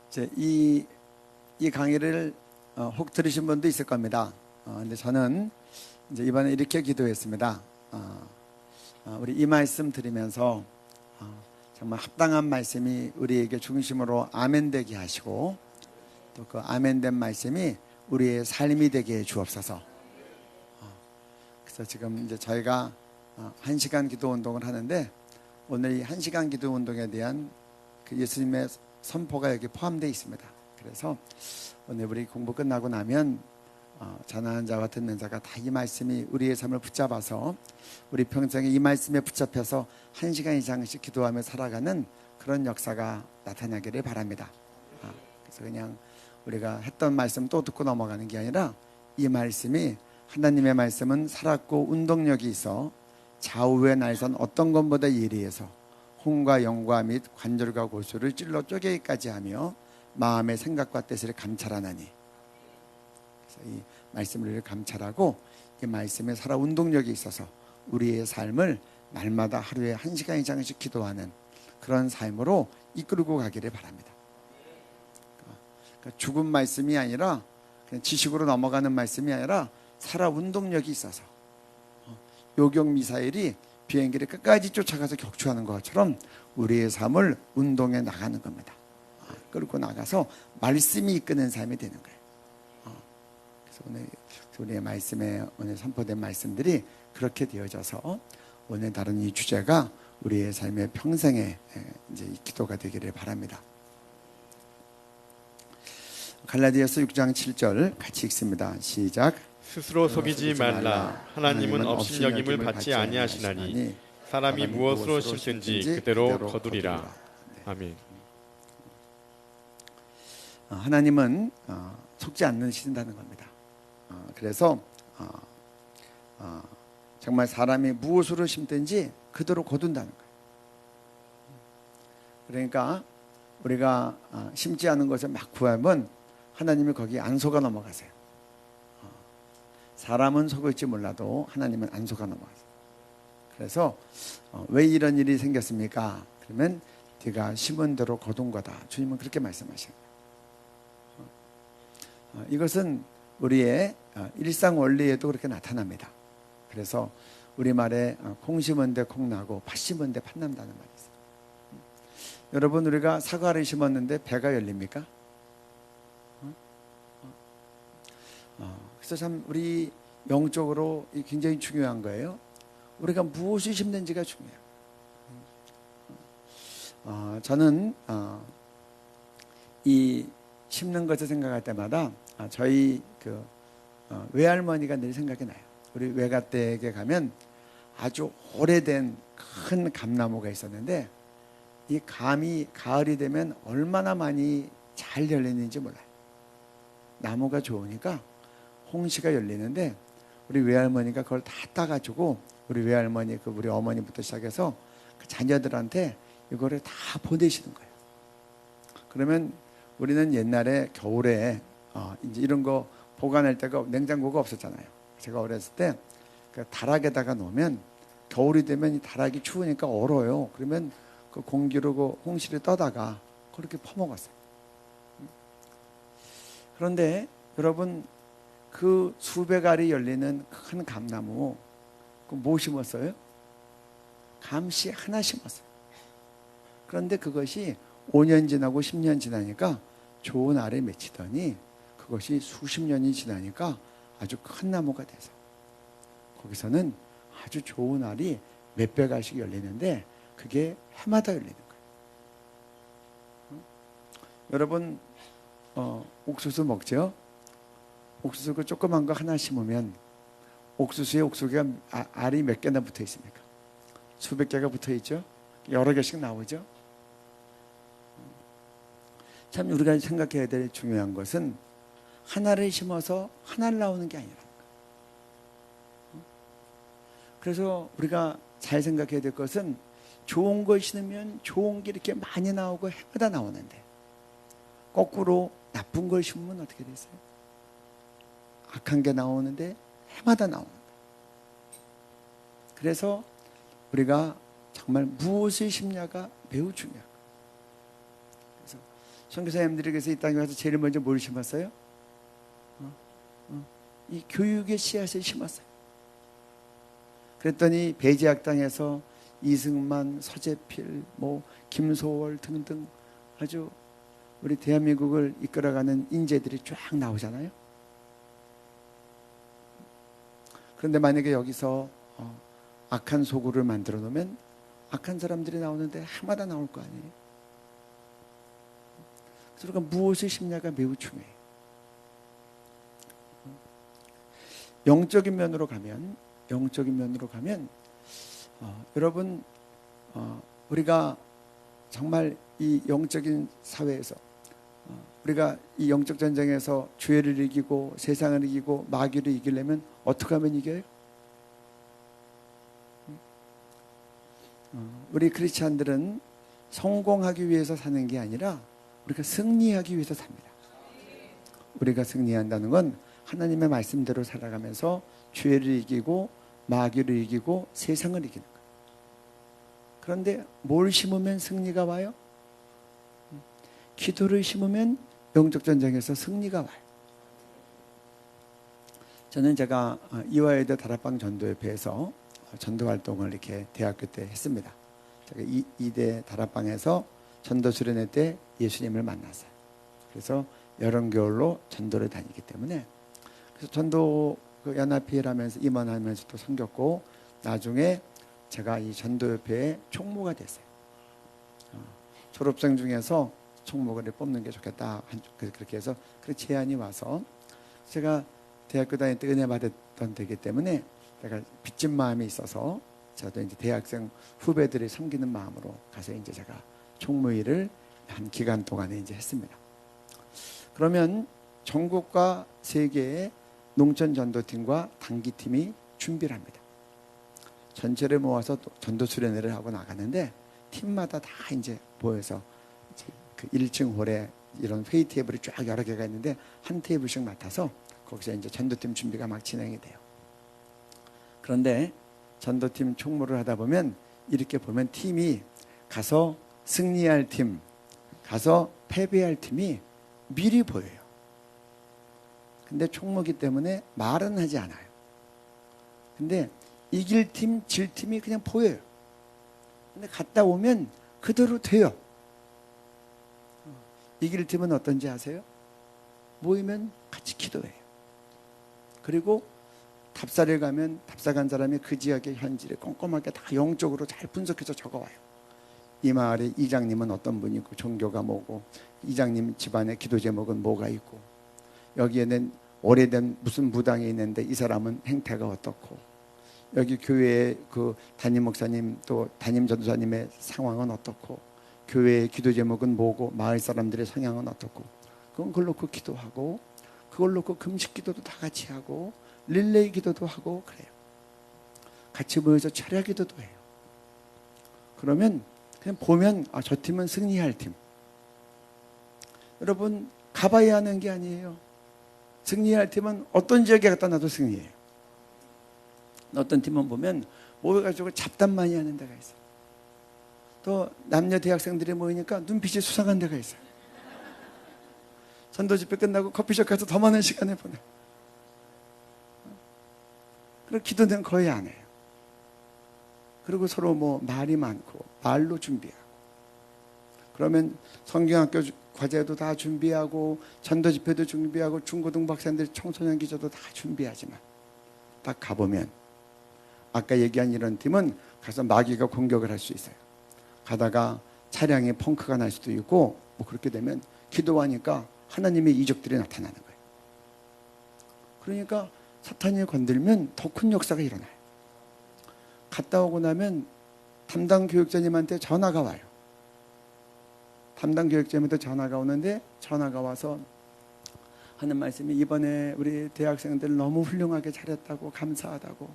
이제 이 강의를 혹 들으신 분도 있을 겁니다. 근데 저는 이제 이번에 이렇게 기도했습니다. 우리 이 말씀 들으면서 정말 합당한 말씀이 우리에게 중심으로 아멘 되게 하시고, 또 그 아멘된 말씀이 우리의 삶이 되게 해 주옵소서. 그래서 지금 이제 저희가 1시간 기도 운동을 하는데, 오늘 이 1시간 기도 운동에 대한 그 예수님의 선포가 여기 포함되어 있습니다. 그래서 오늘 우리 공부 끝나고 나면 전하는 자와 듣는 자가 다 이 말씀이 우리의 삶을 붙잡아서 우리 평생에 이 말씀에 붙잡혀서 1시간 이상씩 기도하며 살아가는 그런 역사가 나타나기를 바랍니다. 그래서 그냥 우리가 했던 말씀 또 듣고 넘어가는 게 아니라, 이 말씀이, 하나님의 말씀은 살았고 운동력이 있어 좌우의 날선 어떤 것보다 예리해서 혼과 영과 및 관절과 골수를 찔러 쪼개기까지 하며 마음의 생각과 뜻을 감찰하나니. 그래서 이 말씀을 우리를 감찰하고 이 말씀에 살아 운동력이 있어서 우리의 삶을 날마다 하루에 1시간 이상씩 기도하는 그런 삶으로 이끌고 가기를 바랍니다. 그러니까 죽은 말씀이 아니라, 그냥 지식으로 넘어가는 말씀이 아니라 살아 운동력이 있어서 요격 미사일이 비행기를 끝까지 쫓아가서 격추하는 것처럼 우리의 삶을 운동해 나가는 겁니다. 끌고 나가서 말씀이 이끄는 삶이 되는 거예요. 그래서 오늘 우리의 말씀에 오늘 선포된 말씀들이 그렇게 되어져서 오늘 다룬 이 주제가 우리의 삶의 평생의 이제 이 기도가 되기를 바랍니다. 갈라디아서 6장 7절 같이 읽습니다. 시작. 스스로 속이지 말라. 하나님은 업신여김을 받지 아니하시나니 사람이 무엇으로 심든지 그대로 거두리라. 아멘. 하나님은 속지 않으신다는 겁니다. 그래서 정말 사람이 무엇으로 심든지 그대로 거둔다는 거예요. 그러니까 우리가 심지 않은 것을 막 구하면 하나님이 거기 안 속아 넘어가세요. 사람은 속을지 몰라도 하나님은 안 속아 넘어가세요. 그래서 왜 이런 일이 생겼습니까? 그러면 네가 심은 대로 거둔 거다. 주님은 그렇게 말씀하시는 거예요. 이것은 우리의 일상 원리에도 그렇게 나타납니다. 그래서 우리말에 콩 심은 데 콩 나고 팥 심은 데 팥 난다는 말이 있어요. 여러분, 우리가 사과를 심었는데 배가 열립니까? 그래서 참 우리 영적으로 굉장히 중요한 거예요. 우리가 무엇을 심는지가 중요해요. 저는 이 심는 것을 생각할 때마다 저희 외할머니가 늘 생각이 나요. 우리 외가댁에 가면 아주 오래된 큰 감나무가 있었는데, 이 감이 가을이 되면 얼마나 많이 잘 열리는지 몰라요. 나무가 좋으니까 홍시가 열리는데, 우리 외할머니가 그걸 다 따가지고 우리 외할머니, 우리 어머니부터 시작해서 그 자녀들한테 이거를 다 보내시는 거예요. 그러면 우리는 옛날에 겨울에 이제 이런 거 보관할 데가, 냉장고가 없었잖아요. 제가 어렸을 때 그 다락에다가 놓으면 겨울이 되면 이 다락이 추우니까 얼어요. 그러면 그 공기로 그 홍시를 떠다가 그렇게 퍼먹었어요. 그런데 여러분, 그 수백 알이 열리는 큰 감나무, 뭐 심었어요? 감씨 하나 심었어요. 그런데 그것이 5년 지나고 10년 지나니까 좋은 알이 맺히더니, 그것이 수십 년이 지나니까 아주 큰 나무가 돼서 거기서는 아주 좋은 알이 몇백 알씩 열리는데, 그게 해마다 열리는 거예요. 여러분, 옥수수 먹죠? 옥수수 그 조그만 거 하나 심으면 옥수수에 옥수수가 알이 몇 개나 붙어 있습니까? 수백 개가 붙어 있죠? 여러 개씩 나오죠? 참 우리가 생각해야 될 중요한 것은 하나를 심어서 하나를 나오는 게 아니라, 그래서 우리가 잘 생각해야 될 것은, 좋은 걸 심으면 좋은 게 이렇게 많이 나오고 해마다 나오는데, 거꾸로 나쁜 걸 심으면 어떻게 되세요? 악한 게 나오는데 해마다 나오는 거예요. 그래서 우리가 정말 무엇을 심냐가 매우 중요해요. 그래서 선교사님들에게서 이 땅에 와서 제일 먼저 뭘 심었어요? 이 교육의 씨앗을 심었어요. 그랬더니 배제학당에서 이승만, 서재필, 김소월 등등 아주 우리 대한민국을 이끌어가는 인재들이 쫙 나오잖아요. 그런데 만약에 여기서 악한 소굴을 만들어 놓으면 악한 사람들이 나오는데 해마다 나올 거 아니에요. 그래서 우리가 무엇을 심냐가 매우 중요해요. 영적인 면으로 가면 여러분 우리가 정말 이 영적인 사회에서 우리가 이 영적 전쟁에서 죄를 이기고 세상을 이기고 마귀를 이기려면 어떻게 하면 이겨요? 우리 크리스찬들은 성공하기 위해서 사는 게 아니라 우리가 승리하기 위해서 삽니다. 우리가 승리한다는 건 하나님의 말씀대로 살아가면서 죄를 이기고 마귀를 이기고 세상을 이기는 거예요. 그런데 뭘 심으면 승리가 와요? 기도를 심으면 영적 전쟁에서 승리가 와요. 저는 제가 이화여대 다락방 전도협회에서 전도 활동을 이렇게 대학교 때 했습니다. 제가 이대 다락방에서 전도 수련회 때 예수님을 만났어요. 그래서 여름 겨울로 전도를 다니기 때문에 그래서 전도 연합회를 하면서 임원하면서도 섬겼고 나중에 제가 이 전도협회의 총무가 됐어요. 졸업생 중에서 총무를 뽑는 게 좋겠다. 그렇게 해서 그 제안이 와서 제가 대학교 다닐 때 은혜 받았던 때이기 때문에 내가 빚진 마음이 있어서 저도 이제 대학생 후배들이 섬기는 마음으로 가서 이제 제가 총무일을 한 기간 동안에 이제 했습니다. 그러면 전국과 세계의 농촌 전도팀과 단기팀이 준비를 합니다. 전체를 모아서 전도 수련회를 하고 나가는데 팀마다 다 이제 모여서 그 1층 홀에 이런 회의 테이블이 쫙 여러 개가 있는데 한 테이블씩 맡아서 거기서 이제 전도팀 준비가 막 진행이 돼요. 그런데 전도팀 총무를 하다 보면 이렇게 보면 팀이 가서 승리할 팀, 가서 패배할 팀이 미리 보여요. 근데 총무기 때문에 말은 하지 않아요. 근데 이길 팀, 질 팀이 그냥 보여요. 근데 갔다 오면 그대로 돼요. 이길 팀은 어떤지 아세요? 모이면 같이 기도해요. 그리고 답사를 가면 답사 간 사람이 그 지역의 현지를 꼼꼼하게 다 영적으로 잘 분석해서 적어와요. 이 마을의 이장님은 어떤 분이고 종교가 뭐고 이장님 집안의 기도 제목은 뭐가 있고 여기에는 오래된 무슨 무당이 있는데 이 사람은 행태가 어떻고 여기 교회의 그 담임 목사님 또 담임 전도사님의 상황은 어떻고 교회의 기도 제목은 뭐고 마을 사람들의 성향은 어떻고 그걸 놓고 기도하고 그걸 놓고 금식 기도도 다 같이 하고 릴레이 기도도 하고 그래요. 같이 모여서 철야 기도도 해요. 그러면 그냥 보면 저 팀은 승리할 팀. 여러분 가봐야 하는 게 아니에요. 승리할 팀은 어떤 지역에 갖다 놔도 승리해요. 어떤 팀은 보면 모여가지고 잡담 많이 하는 데가 있어요. 또 남녀 대학생들이 모이니까 눈빛이 수상한 데가 있어요. 전도 집회 끝나고 커피숍 가서 더 많은 시간을 보내요. 그리고 기도는 거의 안 해요. 그리고 서로 말이 많고 말로 준비하고 그러면 성경학교 과제도 다 준비하고 전도 집회도 준비하고 중고등 박사님들 청소년 기조도 다 준비하지만 딱 가보면 아까 얘기한 이런 팀은 가서 마귀가 공격을 할 수 있어요. 가다가 차량에 펑크가 날 수도 있고 그렇게 되면 기도하니까 하나님의 이적들이 나타나는 거예요. 그러니까 사탄이 건들면 더 큰 역사가 일어나요. 갔다 오고 나면 담당 교육자님한테 전화가 와요. 담당 교육자님한테 전화가 오는데 전화가 와서 하는 말씀이 이번에 우리 대학생들 너무 훌륭하게 잘했다고 감사하다고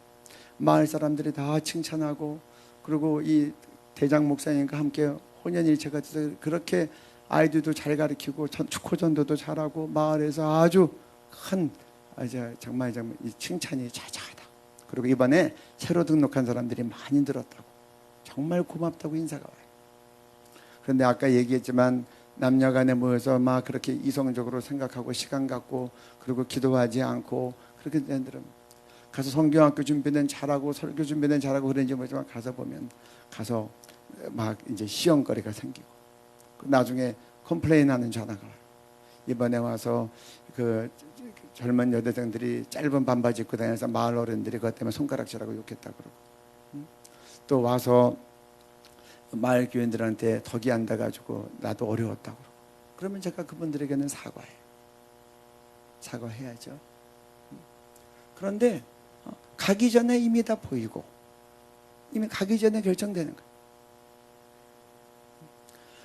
마을 사람들이 다 칭찬하고 그리고 이 대장 목사님과 함께 혼연일체가 돼서 그렇게 아이들도 잘 가르치고 축구전도도 잘하고 마을에서 아주 큰 정말 이 칭찬이 자자하다. 그리고 이번에 새로 등록한 사람들이 많이 늘었다고 정말 고맙다고 인사가 와요. 그런데 아까 얘기했지만 남녀 간에 모여서 막 그렇게 이성적으로 생각하고 시간 갖고 그리고 기도하지 않고 그렇게 된 애들은 가서 성경학교 준비는 잘하고 설교 준비는 잘하고 그런지 모르지만 가서 보면 가서 막 이제 시험거리가 생기고 나중에 컴플레인하는 전화가 와요. 이번에 와서 그 젊은 여대생들이 짧은 반바지 입고 다녀서 마을 어른들이 그것 때문에 손가락질하고 욕했다 그러고 또 와서 마을 교인들한테 덕이 안 돼가지고 나도 어려웠다고 그러고 그러면 제가 그분들에게는 사과해야죠. 그런데 가기 전에 이미 다 보이고 이미 가기 전에 결정되는 거예요.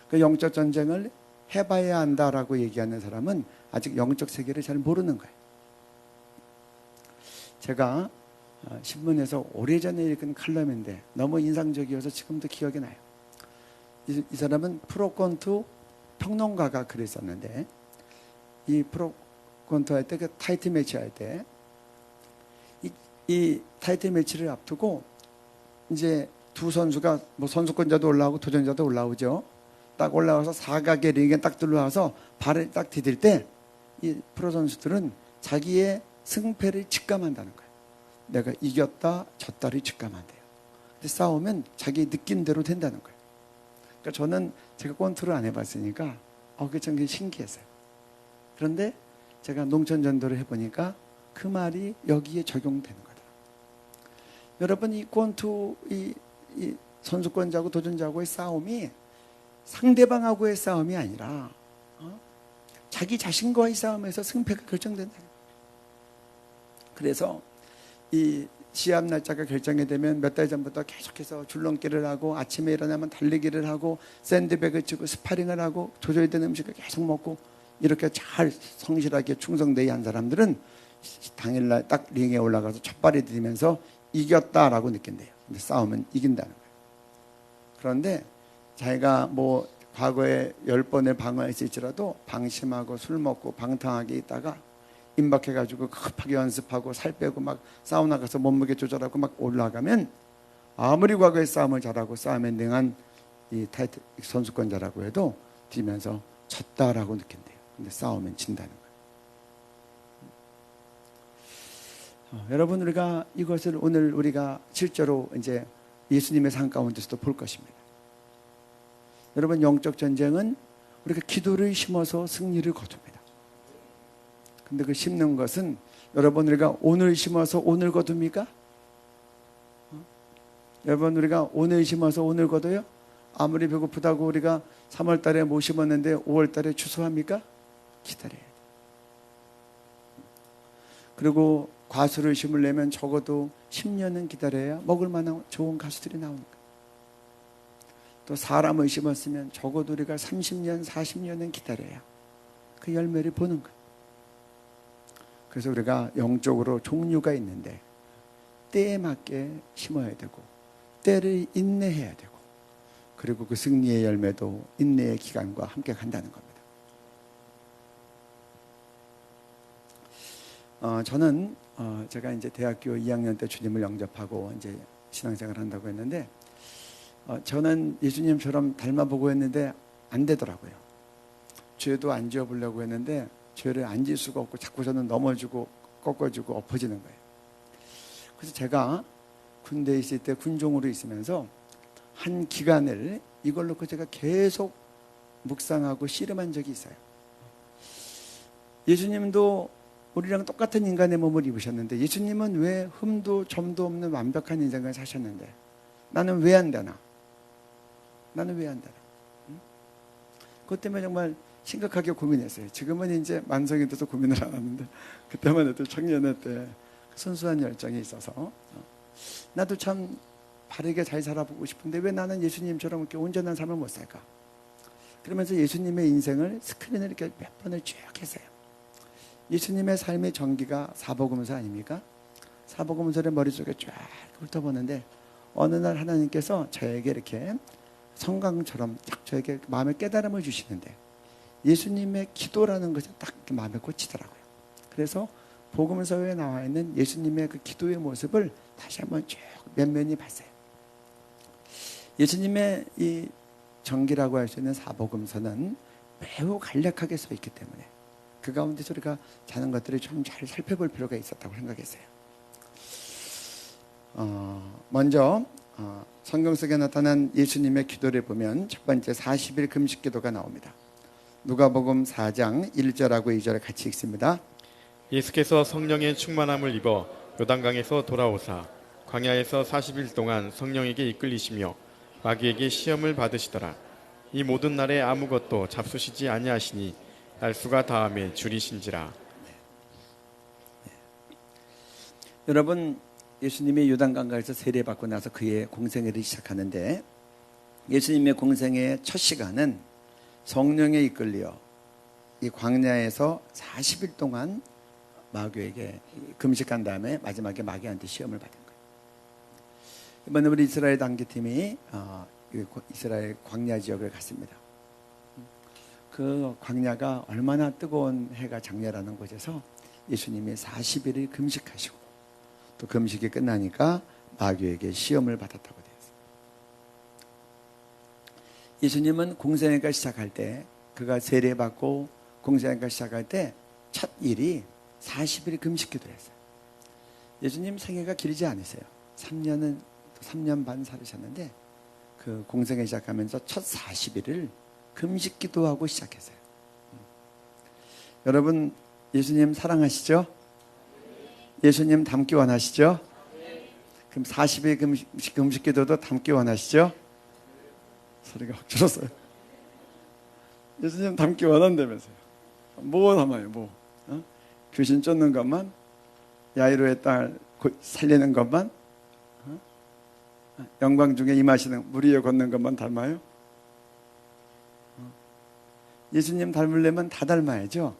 그 영적 전쟁을 해봐야 한다라고 얘기하는 사람은 아직 영적 세계를 잘 모르는 거예요. 제가 신문에서 오래전에 읽은 칼럼인데 너무 인상적이어서 지금도 기억이 나요. 이 사람은 프로권투 평론가가 그랬었는데 이 프로권투 할 때 그 타이틀 매치 할 때 이 타이틀 매치를 앞두고 이제 두 선수가 뭐 선수권자도 올라오고 도전자도 올라오죠. 딱 올라와서 사각의 링에 딱 들어와서 발을 딱 디딜 때 이 프로 선수들은 자기의 승패를 직감한다는 거예요. 내가 이겼다 졌다를 직감한대요. 근데 싸우면 자기 느낌대로 된다는 거예요. 그러니까 저는 제가 권투를 안 해봤으니까 그게 참 신기했어요. 그런데 제가 농촌 전도를 해보니까 그 말이 여기에 적용되는 거다. 여러분 이 권투 이 선수권자하고 도전자하고의 싸움이 상대방하고의 싸움이 아니라 자기 자신과의 싸움에서 승패가 결정된다. 그래서 이 시합 날짜가 결정이 되면 몇 달 전부터 계속해서 줄넘기를 하고 아침에 일어나면 달리기를 하고 샌드백을 치고 스파링을 하고 조져야 되는 음식을 계속 먹고 이렇게 잘 성실하게 충성되게 한 사람들은 당일날 딱 링에 올라가서 첫 발이 들이면서 이겼다라고 느낀대요. 근데 싸우면 이긴다는 거예요. 그런데 자기가 뭐 과거에 10번을 방어했을지라도 방심하고 술 먹고 방탕하게 있다가 임박해가지고 급하게 연습하고 살 빼고 막 사우나 가서 몸무게 조절하고 막 올라가면 아무리 과거에 싸움을 잘하고 싸움에 능한 이 타이틀 선수권자라고 해도 뒤면서 졌다라고 느낀대요. 근데 싸우면 진다는 거예요. 여러분 우리가 이것을 오늘 우리가 실제로 이제 예수님의 삶 가운데서도 볼 것입니다. 여러분 영적 전쟁은 우리가 기도를 심어서 승리를 거둡니다. 근데 그 심는 것은 여러분 우리가 오늘 심어서 오늘 거둡니까? 여러분 우리가 오늘 심어서 오늘 거둬요? 아무리 배고프다고 우리가 3월 달에 못 심었는데 5월 달에 추수합니까? 기다려야 돼요. 그리고 과수를 심으려면 적어도 10년은 기다려야 먹을 만한 좋은 가수들이 나오는 거예요. 또 사람을 심었으면 적어도 우리가 30년, 40년은 기다려야 그 열매를 보는 거예요. 그래서 우리가 영적으로 종류가 있는데 때에 맞게 심어야 되고 때를 인내해야 되고 그리고 그 승리의 열매도 인내의 기간과 함께 간다는 겁니다. 저는 제가 이제 대학교 2학년 때 주님을 영접하고 이제 신앙생활을 한다고 했는데 저는 예수님처럼 닮아보고 했는데 안 되더라고요. 죄도 안 지어보려고 했는데 죄를 안 지을 수가 없고 자꾸 저는 넘어지고 꺾어지고 엎어지는 거예요. 그래서 제가 군대에 있을 때 군종으로 있으면서 한 기간을 이걸 놓고 제가 계속 묵상하고 씨름한 적이 있어요. 예수님도 우리랑 똑같은 인간의 몸을 입으셨는데 예수님은 왜 흠도 점도 없는 완벽한 인생을 사셨는데 나는 왜 안 되나? 나는 왜 안 되나? 그것 때문에 정말 심각하게 고민했어요. 지금은 이제 만성이 돼서 고민을 안 하는데 그때만 해도 청년회 때 순수한 열정이 있어서 나도 참 바르게 잘 살아보고 싶은데 왜 나는 예수님처럼 이렇게 온전한 삶을 못 살까? 그러면서 예수님의 인생을 스크린을 이렇게 몇 번을 쭉 했어요. 예수님의 삶의 전기가 사복음서 아닙니까? 사복음서를 머릿속에 쫙 훑어보는데 어느 날 하나님께서 저에게 이렇게 성강처럼 딱 저에게 마음의 깨달음을 주시는데 예수님의 기도라는 것이 딱 마음에 꽂히더라고요. 그래서 복음서에 나와 있는 예수님의 그 기도의 모습을 다시 한번 쭉 면면히 봤어요. 예수님의 이 전기라고 할 수 있는 사복음서는 매우 간략하게 써 있기 때문에 그 가운데서 우리가 자는 것들을 좀 잘 살펴볼 필요가 있었다고 생각했어요. 먼저 성경 속에 나타난 예수님의 기도를 보면 첫 번째 40일 금식 기도가 나옵니다. 누가복음 4장 1절하고 2절을 같이 읽습니다. 예수께서 성령의 충만함을 입어 요단강에서 돌아오사 광야에서 40일 동안 성령에게 이끌리시며 마귀에게 시험을 받으시더라. 이 모든 날에 아무것도 잡수시지 아니하시니 날수가 다함에 줄이신지라. 여러분, 예수님이 요단강가에서 세례받고 나서 그의 공생애를 시작하는데 예수님의 공생애의 첫 시간은 성령에 이끌려 이 광야에서 40일 동안 마귀에게 금식한 다음에 마지막에 마귀한테 시험을 받은 거예요. 이번에 우리 이스라엘 단기팀이 이스라엘 광야 지역을 갔습니다. 그 광야가 얼마나 뜨거운 해가 장렬하는 곳에서 예수님이 40일을 금식하시고 또 금식이 끝나니까 마귀에게 시험을 받았다고 되어 있습니다. 예수님은 공생애가 시작할 때 그가 세례받고 공생애가 시작할 때 첫 일이 40일 금식 기도를 했어요. 예수님 생애가 길지 않으세요. 3년 반 살으셨는데 그 공생애 시작하면서 첫 40일을 금식 기도하고 시작했어요. 여러분, 예수님 사랑하시죠? 예수님 닮기 원하시죠? 그럼 40일 금식 기도도 닮기 원하시죠? 소리가 확 줄었어요. 예수님 닮기 원한다면서요. 뭐 닮아요? 뭐? 귀신 쫓는 것만? 야이로의 딸 살리는 것만? 영광 중에 임하시는 물 위에 걷는 것만 닮아요? 예수님 닮으려면 다 닮아야죠.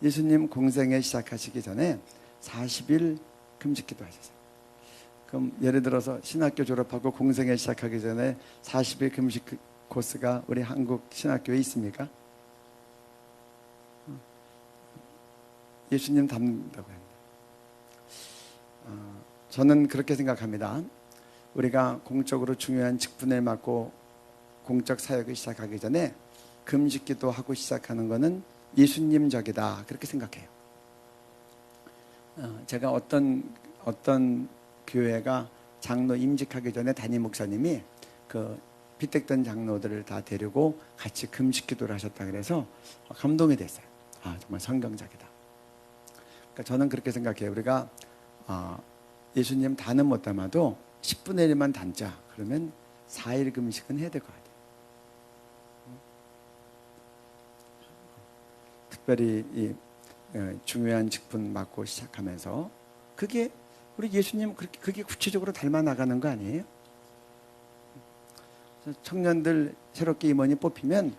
예수님 공생애 시작하시기 전에 40일 금식기도 하셨어요. 그럼 예를 들어서 신학교 졸업하고 공생애 시작하기 전에 40일 금식 코스가 우리 한국 신학교에 있습니까? 예수님 닮는다고 합니다. 저는 그렇게 생각합니다. 우리가 공적으로 중요한 직분을 맡고 공적 사역을 시작하기 전에 금식기도 하고 시작하는 것은 예수님적이다, 그렇게 생각해요. 제가 어떤 교회가 장로 임직하기 전에 담임 목사님이 그 피택된 장로들을 다 데리고 같이 금식기도를 하셨다 그래서 감동이 됐어요. 정말 성경적이다. 그러니까 저는 그렇게 생각해요. 우리가 예수님 다는 못 담아도 10분의 1만 담자. 그러면 4일 금식은 해야 될 것 같아요. 특별히 이 중요한 직분 맡고 시작하면서 그게 우리 예수님 그게 구체적으로 닮아 나가는 거 아니에요? 청년들 새롭게 임원이 뽑히면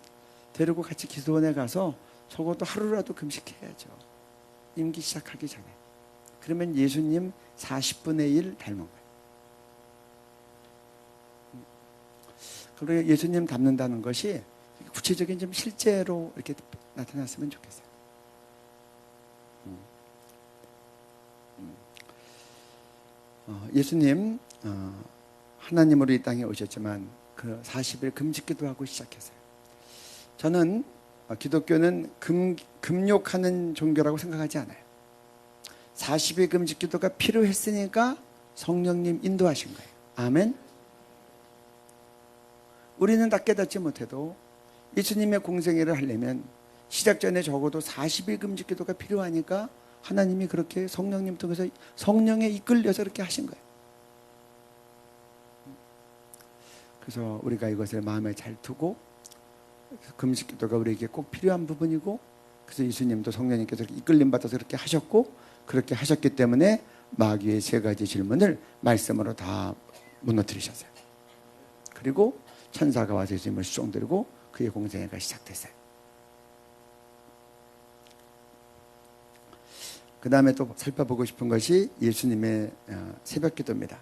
데리고 같이 기도원에 가서 적어도 하루라도 금식해야죠. 임기 시작하기 전에. 그러면 예수님 40분의 1 닮은 거예요. 그리고 예수님 닮는다는 것이 구체적인 좀 실제로 이렇게 나타났으면 좋겠어요. 예수님 하나님으로 이 땅에 오셨지만 그 40일 금식기도 하고 시작했어요. 저는 기독교는 금욕하는 종교라고 생각하지 않아요. 40일 금식기도가 필요했으니까 성령님 인도하신 거예요. 아멘. 우리는 다 깨닫지 못해도 예수님의 공생애를 하려면 시작 전에 적어도 40일 금식기도가 필요하니까 하나님이 그렇게 성령님 통해서 성령에 이끌려서 그렇게 하신 거예요. 그래서 우리가 이것을 마음에 잘 두고 금식기도가 우리에게 꼭 필요한 부분이고 그래서 예수님도 성령님께서 이끌림 받아서 그렇게 하셨고 그렇게 하셨기 때문에 마귀의 세 가지 질문을 말씀으로 다 무너뜨리셨어요. 그리고 천사가 와서 예수님을 수종들고 그의 공생애가 시작됐어요. 그 다음에 또 살펴보고 싶은 것이 예수님의 새벽 기도입니다.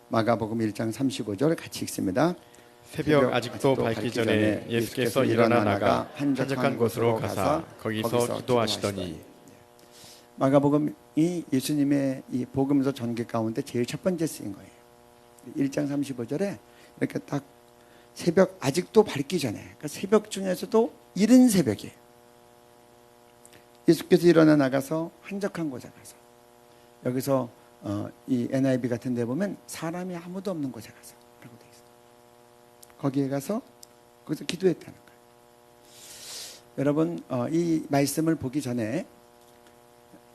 마가복음 1장 35절 같이 읽습니다. 새벽 아직도 밝기 전에 예수께서 일어나 나가 한적한 곳으로 가사 거기서 기도하시더니. 마가복음이 예수님의 이 복음서 전개 가운데 제일 첫 번째 쓰인 거예요. 1장 35절에 이렇게 딱 새벽 아직도 밝기 전에, 그러니까 새벽 중에서도 이른 새벽에 예수께서 일어나 나가서 한적한 곳에 가서, 여기서 이 NIV 같은 데 보면 사람이 아무도 없는 곳에 가서 라고 되어 있어요. 거기에 가서 거기서 기도했다는 거예요. 여러분, 이 말씀을 보기 전에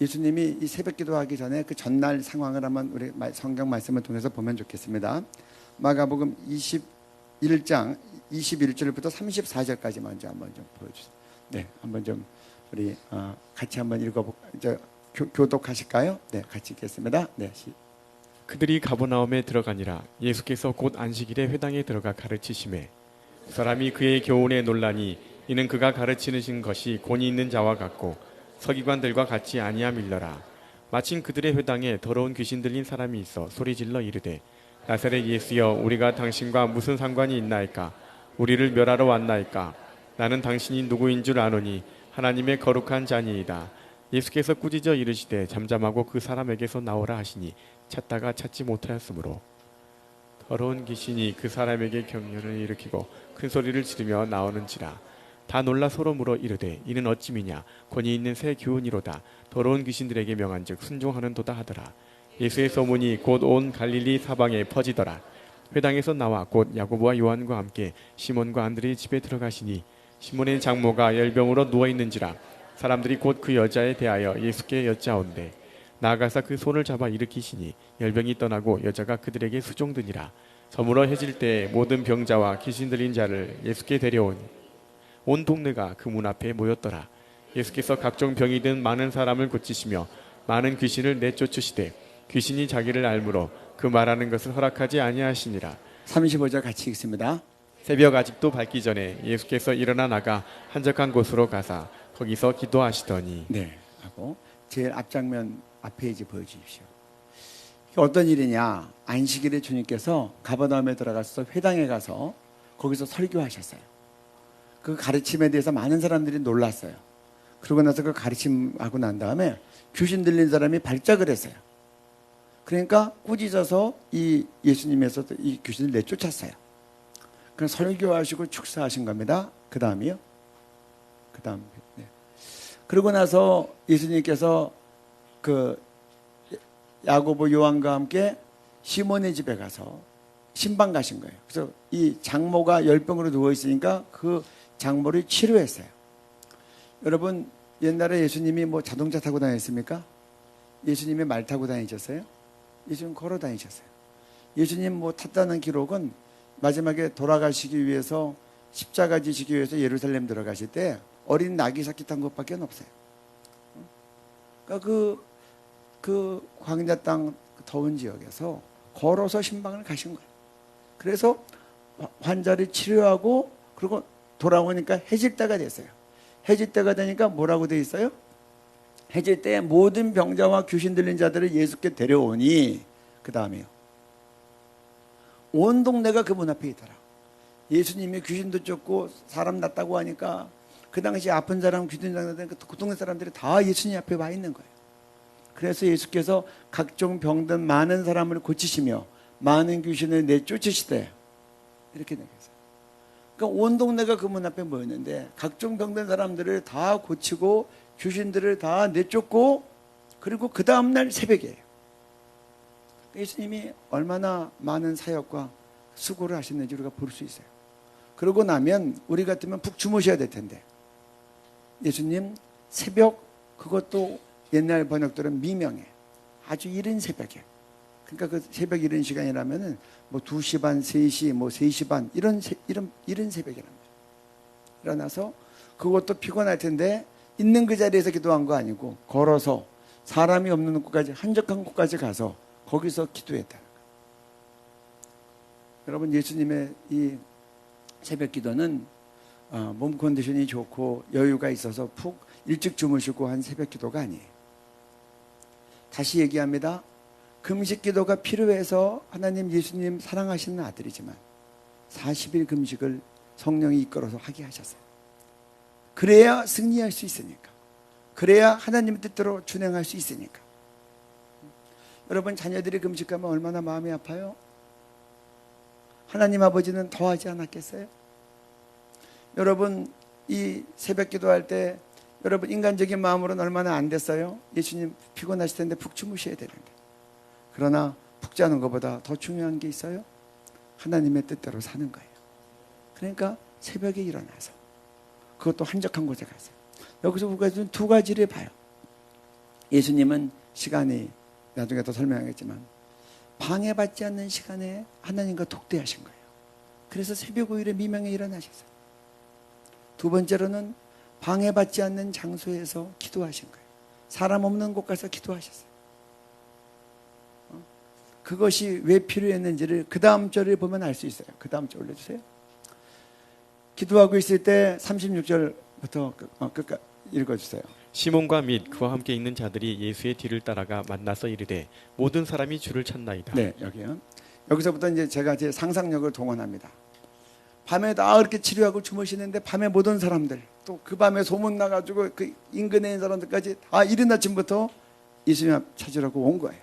예수님이 이 새벽 기도하기 전에 그 전날 상황을 한번 우리 성경 말씀을 통해서 보면 좋겠습니다. 마가복음 21장 21절부터 34절까지 먼저 한번 좀 보여주세요. 네, 한번 좀 우리 같이 한번 읽어볼까요? 교독하실까요? 네, 같이 읽겠습니다. 네. 그들이 가버나움에 들어가니라. 예수께서 곧 안식일에 회당에 들어가 가르치심에 사람이 그의 교훈에 놀라니 이는 그가 가르치는 것이 권위 있는 자와 같고 서기관들과 같이 아니함일러라. 마침 그들의 회당에 더러운 귀신 들린 사람이 있어 소리질러 이르되 나사렛 예수여, 우리가 당신과 무슨 상관이 있나이까? 우리를 멸하러 왔나이까? 나는 당신이 누구인 줄 아노니 하나님의 거룩한 자니이다. 예수께서 꾸짖어 이르시되 잠잠하고 그 사람에게서 나오라 하시니 찾다가 찾지 못하였으므로 더러운 귀신이 그 사람에게 경련을 일으키고 큰 소리를 지르며 나오는지라. 다 놀라 서로 물어 이르되 이는 어찌미냐? 권위 있는 새 교훈이로다. 더러운 귀신들에게 명한즉 순종하는도다 하더라. 예수의 소문이 곧 온 갈릴리 사방에 퍼지더라. 회당에서 나와 곧 야고보와 요한과 함께 시몬과 안드레의 집에 들어가시니 시몬의 장모가 열병으로 누워있는지라. 사람들이 곧 그 여자에 대하여 예수께 여짜온대 나아가서 그 손을 잡아 일으키시니 열병이 떠나고 여자가 그들에게 수종드니라. 저물어 해질 때에 모든 병자와 귀신 들린 자를 예수께 데려오니 온 동네가 그 문 앞에 모였더라. 예수께서 각종 병이 든 많은 사람을 고치시며 많은 귀신을 내쫓으시되 귀신이 자기를 알므로 그 말하는 것을 허락하지 아니하시니라. 35절 같이 읽습니다. 새벽 아직도 밝기 전에 예수께서 일어나 나가 한적한 곳으로 가사 거기서 기도하시더니. 네, 하고 제일 앞장면 앞 페이지 보여주십시오. 어떤 일이냐? 안식일에 주님께서 가버나움에 들어가서 회당에 가서 거기서 설교하셨어요. 그 가르침에 대해서 많은 사람들이 놀랐어요. 그러고 나서 그 가르침하고 난 다음에 귀신 들린 사람이 발작을 했어요. 그러니까 꾸짖어서 이 예수님에서 이 귀신을 내쫓았어요. 그럼 설교하시고 축사하신 겁니다. 그 다음이요. 그 다음. 네. 그러고 나서 예수님께서 그 야고보 요한과 함께 시몬의 집에 가서 신방 가신 거예요. 그래서 이 장모가 열병으로 누워 있으니까 그 장모를 치료했어요. 여러분, 옛날에 예수님이 뭐 자동차 타고 다녔습니까? 예수님이 말 타고 다니셨어요? 예수님 걸어 다니셨어요. 예수님 뭐 탔다는 기록은 마지막에 돌아가시기 위해서 십자가 지시기 위해서 예루살렘 들어가실 때 어린 낙이 새끼 탄 것밖에 없어요. 그러니까 그 광야 땅 더운 지역에서 걸어서 신방을 가신 거예요. 그래서 환자를 치료하고 그리고 돌아오니까 해질 때가 됐어요. 해질 때가 되니까 뭐라고 돼 있어요? 해질 때 모든 병자와 귀신 들린 자들을 예수께 데려오니 그 다음에요. 온 동네가 그 문 앞에 있더라. 예수님이 귀신도 쫓고 사람 났다고 하니까 그 당시 아픈 사람, 귀신 났다니까 그 동네 사람들이 다 예수님 앞에 와 있는 거예요. 그래서 예수께서 각종 병든 많은 사람을 고치시며 많은 귀신을 내쫓으시되 이렇게 얘기했어요. 그러니까 온 동네가 그 문 앞에 모였는데 각종 병든 사람들을 다 고치고 귀신들을 다 내쫓고 그리고 그 다음날 새벽에 예수님이 얼마나 많은 사역과 수고를 하셨는지 우리가 볼 수 있어요. 그러고 나면 우리 같으면 푹 주무셔야 될 텐데 예수님 새벽, 그것도 옛날 번역들은 미명에 아주 이른 새벽에, 그러니까 그 새벽 이른 시간이라면은 뭐 2시 반, 3시, 뭐 3시 반 이런 이른 새벽이란 말이에요. 일어나서 그것도 피곤할 텐데 있는 그 자리에서 기도한 거 아니고 걸어서 사람이 없는 곳까지, 한적한 곳까지 가서 거기서 기도했다는 거예요. 여러분, 예수님의 이 새벽 기도는 몸 컨디션이 좋고 여유가 있어서 푹 일찍 주무시고 한 새벽 기도가 아니에요. 다시 얘기합니다. 금식 기도가 필요해서 하나님 예수님 사랑하시는 아들이지만 40일 금식을 성령이 이끌어서 하게 하셨어요. 그래야 승리할 수 있으니까. 그래야 하나님 뜻대로 준행할 수 있으니까. 여러분, 자녀들이 금식하면 얼마나 마음이 아파요? 하나님 아버지는 더하지 않았겠어요? 여러분 이 새벽 기도할 때 여러분 인간적인 마음으로는 얼마나 안 됐어요? 예수님 피곤하실 텐데 푹 주무셔야 되는데. 그러나 푹 자는 것보다 더 중요한 게 있어요. 하나님의 뜻대로 사는 거예요. 그러니까 새벽에 일어나서 그것도 한적한 곳에 가서 여기서 우리가 두 가지를 봐요. 예수님은 시간이 나중에 더 설명하겠지만 방해받지 않는 시간에 하나님과 독대하신 거예요. 그래서 새벽 5일에 미명에 일어나셨어요. 두 번째로는 방해받지 않는 장소에서 기도하신 거예요. 사람 없는 곳 가서 기도하셨어요. 그것이 왜 필요했는지를 그 다음 절을 보면 알 수 있어요. 그 다음 절 올려주세요. 기도하고 있을 때 36절부터 끝까지 읽어주세요. 시몬과 및 그와 함께 있는 자들이 예수의 뒤를 따라가 만나서 이르되 모든 사람이 주를 찾나이다. 네, 여기요. 여기서부터 이제 제가 제 상상력을 동원합니다. 밤에 다 그렇게 치료하고 주무시는데 밤에 못 온 사람들, 또 그 밤에 소문 나가지고 그 인근에 있는 사람들까지 다 이른 아침부터 예수님 찾으라고 온 거예요.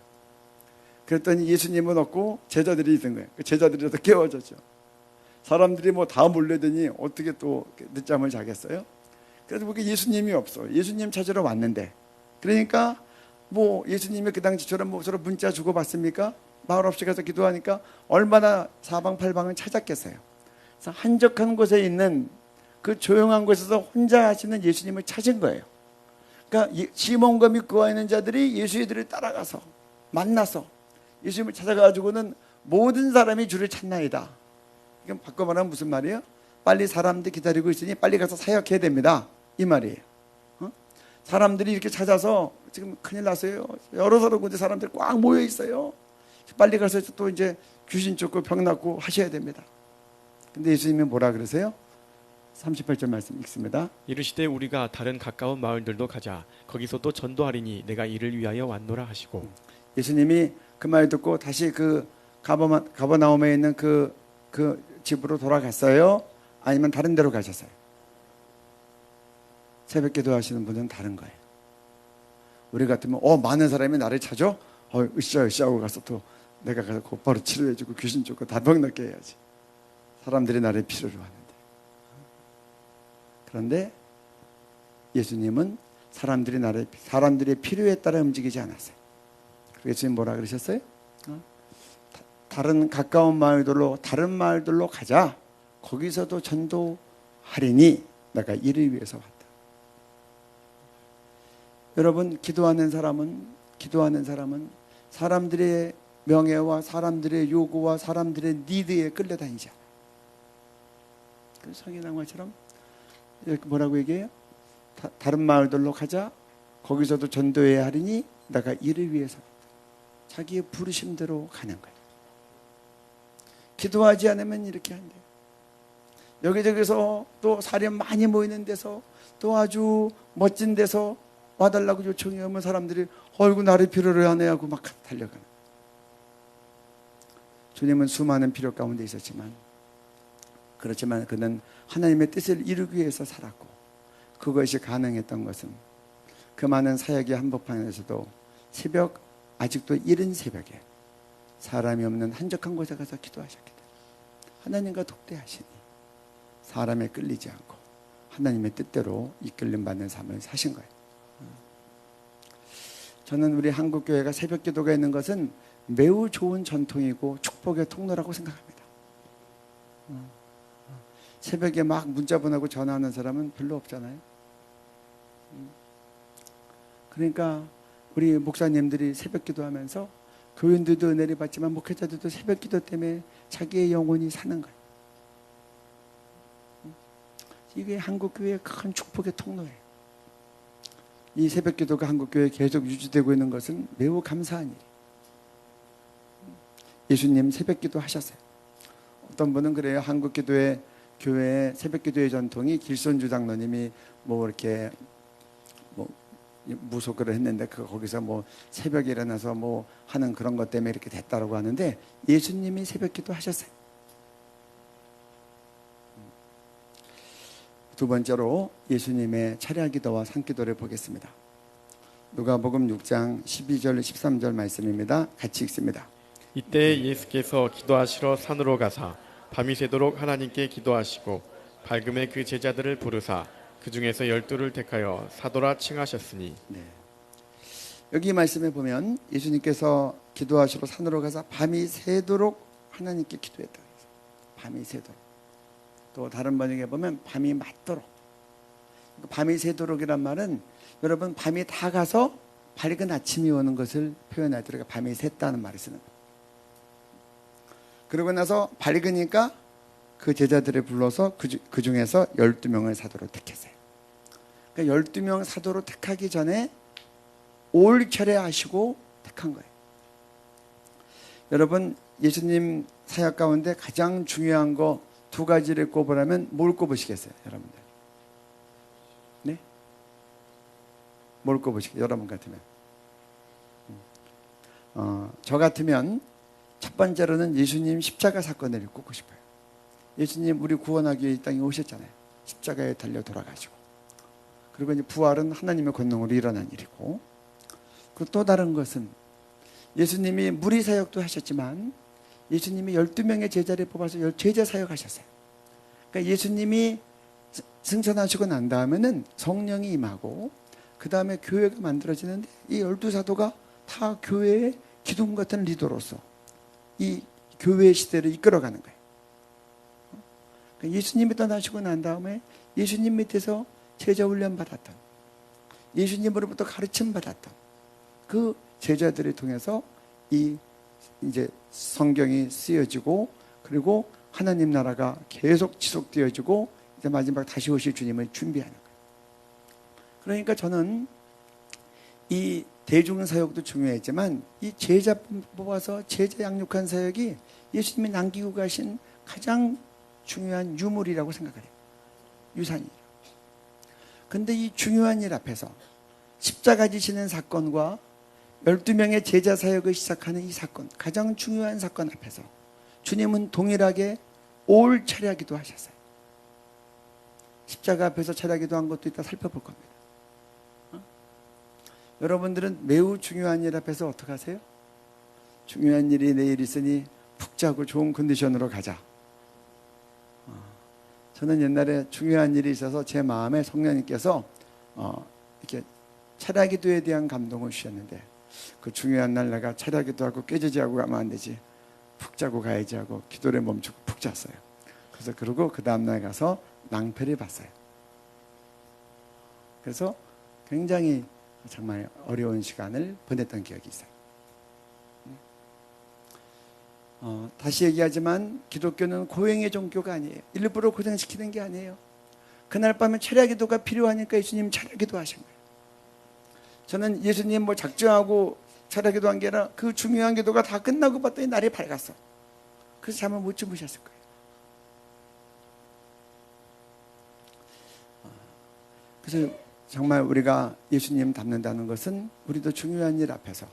그랬더니 예수님은 없고 제자들이 있던 거예요. 그 제자들이 더 깨워졌죠. 사람들이 뭐 다 몰려드니 어떻게 또 늦잠을 자겠어요? 그래서 그게 예수님이 없어. 예수님 찾으러 왔는데. 그러니까 뭐 예수님이 그 당시처럼 뭐 서로 문자 주고 받습니까? 말 없이 가서 기도하니까 얼마나 사방팔방을 찾았겠어요. 그래서 한적한 곳에 있는 그 조용한 곳에서 혼자 하시는 예수님을 찾은 거예요. 그러니까 시몬과 및 그와 있는 자들이 예수의 뒤를 따라가서 만나서 예수님을 찾아가지고는 모든 사람이 주를 찾나이다. 이건 바꿔 말하면 무슨 말이에요? 빨리 사람들이 기다리고 있으니 빨리 가서 사역해야 됩니다. 이 말이에요. 사람들이 이렇게 찾아서 지금 큰일 났어요. 여러 군데 사람들이 꽉 모여 있어요. 빨리 가서 또 이제 귀신 쫓고 병 낫고 하셔야 됩니다. 근데 예수님이 뭐라 그러세요? 38절 말씀 읽습니다. 이르시되 우리가 다른 가까운 마을들도 가자. 거기서도 전도하리니 내가 이를 위하여 왔노라 하시고. 예수님이 그 말 듣고 다시 그 가버나움에 있는 그 집으로 돌아갔어요? 아니면 다른 데로 가셨어요? 새벽 기도하시는 분은 다른 거예요. 우리 같으면 많은 사람이 나를 찾아? 으쌰으쌰 하고 가서 또 내가 가서 곧바로 치료해주고 귀신 쫓고 다 병 낫게 해야지. 사람들이 나를 필요로 하는데. 그런데 예수님은 사람들의 필요에 따라 움직이지 않았어요. 그래서 지금 뭐라 그러셨어요? 다른 가까운 마을들로 다른 마을들로 가자. 거기서도 전도하리니 내가 이를 위해서 왔다. 여러분 기도하는 사람은 사람들의 명예와 사람들의 요구와 사람들의 니드에 끌려다니지 않아요. 그 성인왕화처럼 이렇게 뭐라고 얘기해요? 다른 마을들로 가자. 거기서도 전도해야 하리니 내가 이를 위해서 왔다. 자기의 부르심대로 가는 거예요. 기도하지 않으면 이렇게 한대요. 여기저기서 또 사람 많이 모이는 데서 또 아주 멋진 데서 와달라고 요청이 오면 사람들이 어이구 나를 필요로 하네 하고 막 달려가는. 주님은 수많은 필요 가운데 있었지만 그렇지만 그는 하나님의 뜻을 이루기 위해서 살았고 그것이 가능했던 것은 그 많은 사역의 한복판에서도 아직도 이른 새벽에 사람이 없는 한적한 곳에 가서 기도하셨기 때문에 하나님과 독대하시니 사람에 끌리지 않고 하나님의 뜻대로 이끌림 받는 삶을 사신 거예요. 저는 우리 한국교회가 새벽 기도가 있는 것은 매우 좋은 전통이고 축복의 통로라고 생각합니다. 새벽에 막 문자 보내고 전화하는 사람은 별로 없잖아요. 그러니까 우리 목사님들이 새벽 기도하면서 교인들도 은혜를 받지만 목회자들도 새벽 기도 때문에 자기의 영혼이 사는 거예요. 이게 한국교회의 큰 축복의 통로예요. 이 새벽 기도가 한국교회에 계속 유지되고 있는 것은 매우 감사한 일이에요. 예수님 새벽 기도 하셨어요. 어떤 분은 그래요. 한국교회 새벽 기도의 전통이 길손주 장로님이 이렇게 무속을 했는데 거기서 새벽에 일어나서 하는 그런 것 때문에 이렇게 됐다라고 하는데 예수님이 새벽 기도 하셨어요. 두 번째로 예수님의 차례 기도와 산기도를 보겠습니다. 누가복음 6장 12절 13절 말씀입니다. 같이 읽습니다. 이때 예수께서 기도하시러 산으로 가사 밤이 새도록 하나님께 기도하시고 밝음에 그 제자들을 부르사 그 중에서 12를 택하여 사도라 칭하셨으니. 네. 여기 말씀에 보면 예수님께서 기도하시러 산으로 가서 밤이 새도록 하나님께 기도했다. 밤이 새도록. 또 다른 번역에 보면 밤이 맞도록. 밤이 새도록이란 말은 여러분 밤이 다 가서 밝은 아침이 오는 것을 표현할 때 우리가 밤이 샜다는 말을 쓰는 거예요. 그러고 나서 밝으니까 그 제자들을 불러서 그 중에서 12명을 사도로 택했어요. 그러니까 12명 사도로 택하기 전에 올 차례 하시고 택한 거예요. 여러분 예수님 사역 가운데 가장 중요한 거 두 가지를 꼽으라면 뭘 꼽으시겠어요? 여러분들. 네? 뭘 꼽으시겠어요? 여러분 같으면. 저 같으면 첫 번째로는 예수님 십자가 사건을 꼽고 싶어요. 예수님 우리 구원하기 위해 이 땅에 오셨잖아요. 십자가에 달려 돌아가시고. 그리고 이제 부활은 하나님의 권능으로 일어난 일이고. 그리고 또 다른 것은 예수님이 무리 사역도 하셨지만 예수님이 12명의 제자를 뽑아서 제자 사역하셨어요. 그러니까 예수님이 승천하시고 난 다음에는 성령이 임하고 그 다음에 교회가 만들어지는데 이 12사도가 다 교회의 기둥 같은 리더로서 이 교회 시대를 이끌어가는 거예요. 그러니까 예수님이 떠나시고 난 다음에 예수님 밑에서 제자 훈련 받았던 예수님으로부터 가르침 받았던 그 제자들을 통해서 이 이제 성경이 쓰여지고 그리고 하나님 나라가 계속 지속되어지고 이제 마지막 다시 오실 주님을 준비하는 거예요. 그러니까 저는 이 대중사역도 중요했지만 이 제자 뽑아서 제자 양육한 사역이 예수님이 남기고 가신 가장 중요한 유물이라고 생각해요. 유산이에요. 근데 이 중요한 일 앞에서 십자가 지시는 사건과 12명의 제자 사역을 시작하는 이 사건, 가장 중요한 사건 앞에서 주님은 동일하게 올 차례하기도 하셨어요. 십자가 앞에서 차례하기도 한 것도 이따 살펴볼 겁니다. 여러분들은 매우 중요한 일 앞에서 어떻게 하세요? 중요한 일이 내일 있으니 푹 자고 좋은 컨디션으로 가자. 저는 옛날에 중요한 일이 있어서 제 마음에 성령님께서 이렇게 차례하기도에 대한 감동을 주셨는데 그 중요한 날 내가 차례하기도 하고 깨지지하고 가면 안 되지. 푹 자고 가야지 하고 기도를 멈추고 푹 잤어요. 그래서 그러고 그 다음날 가서 낭패를 봤어요. 그래서 굉장히 정말 어려운 시간을 보냈던 기억이 있어요. 다시 얘기하지만 기독교는 고행의 종교가 아니에요. 일부러 고생시키는 게 아니에요. 그날 밤에 차례기도가 필요하니까 예수님 차례기도 하신 거예요. 저는 예수님 뭐 작정하고 차례기도 한 게 아니라 그 중요한 기도가 다 끝나고 봤더니 날이 밝았어. 그래서 잠을 못 주무셨을 거예요. 그래서 정말 우리가 예수님 닮는다는 것은 우리도 중요한 일 앞에서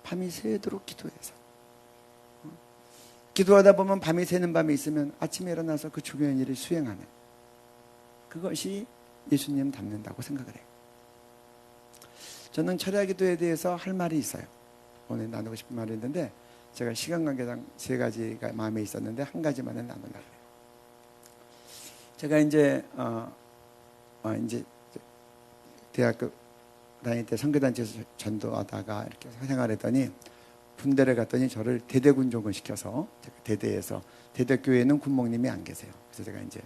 밤이 새도록 기도해서 기도하다 보면 밤이 새는 밤이 있으면 아침에 일어나서 그 중요한 일을 수행하는 그것이 예수님 닮는다고 생각을 해요. 저는 철야 기도에 대해서 할 말이 있어요. 오늘 나누고 싶은 말이 있는데 제가 시간 관계상 3가지가 마음에 있었는데 한 가지만은 나누려고 해요. 제가 이제 대학교 다닐 때 선교단체에서 전도하다가 이렇게 생활했더니 군대를 갔더니 저를 대대군종을 시켜서 제가 대대에서 대대교회는 군목님이 안 계세요. 그래서 제가 이제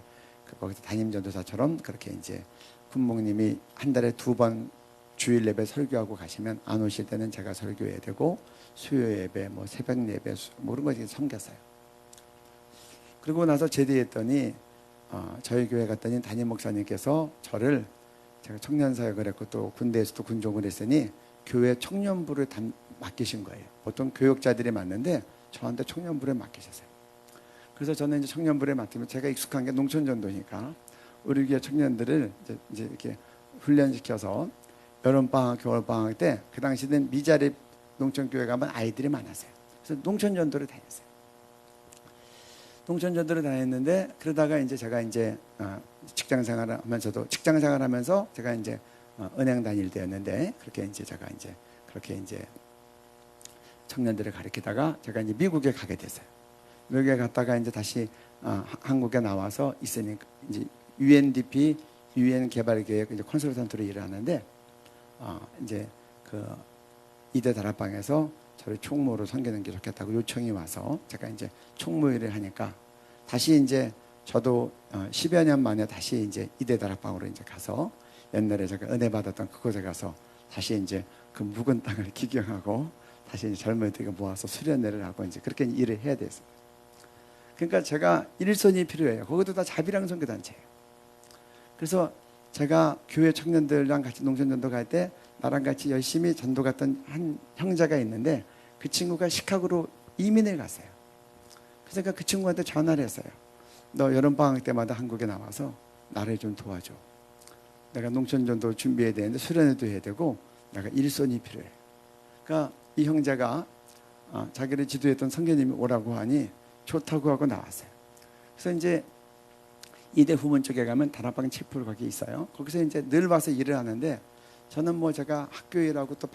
거기서 담임 전도사처럼 그렇게 이제 군목님이 한 달에 2번 주일 예배 설교하고 가시면 안 오실 때는 제가 설교해야 되고 수요 예배, 뭐 새벽 예배, 뭐 그런 거 섬겼어요. 그리고 나서 제대했더니 저희 교회 갔더니 담임 목사님께서 저를 제가 청년 사역을 했고 또 군대에서도 군종을 했으니 교회 청년부를 맡기신 거예요. 보통 교육자들이 맡는데 저한테 청년부를 맡기셨어요. 그래서 저는 이제 청년부를 맡기면 제가 익숙한 게 농촌전도니까 우리 교회 청년들을 이제 이렇게 훈련시켜서 여름방학, 겨울방학 때 그 당시에는 미자립 농촌교회 가면 아이들이 많았어요. 그래서 농촌전도를 다녔어요. 농촌전도를 다녔는데 그러다가 이제 제가 이제 직장생활을 하면서도 직장생활 하면서 제가 이제 은행 다닐 때였는데 그렇게 이제 제가 이제 그렇게 이제 청년들을 가르치다가 제가 이제 미국에 가게 됐어요. 미국에 갔다가 이제 다시 한국에 나와서 있으니까 이제 UNDP UN 개발계획 이제 컨설턴트로 일을 하는데 이제 그 이대 다락방에서 저를 총무로 섬기는 게 좋겠다고 요청이 와서 제가 이제 총무 일을 하니까 다시 이제 저도 10여 년 만에 다시 이제 이대 다락방으로 이제 가서 옛날에 제가 은혜 받았던 그곳에 가서 다시 이제 그 묵은 땅을 기경하고 다시 이제 젊은이들과 모아서 수련회를 하고 이제 그렇게 일을 해야 됐어요. 그러니까 제가 일손이 필요해요. 거기도 다 자비랑 선교단체예요. 그래서 제가 교회 청년들랑 같이 농촌전도 갈 때 나랑 같이 열심히 전도 갔던 한 형제가 있는데 그 친구가 시카고로 이민을 갔어요. 그래서 제가 그 친구한테 전화를 했어요. 너 여름방학 때마다 한국에 나와서 나를 좀 도와줘. 내가 농촌전도 준비해야 되는데 수련회도 해야 되고 내가 일손이 필요해. 그러니까 이 형제가 자기를 지도했던 선교님이 오라고 하니 좋다고 하고 나왔어요. 그래서 이제 이대 후문 쪽에 가면 다락방 칠풀 거기 있어요. 거기서 이제 늘 와서 일을 하는데 저는 뭐 제가 학교 일하고 또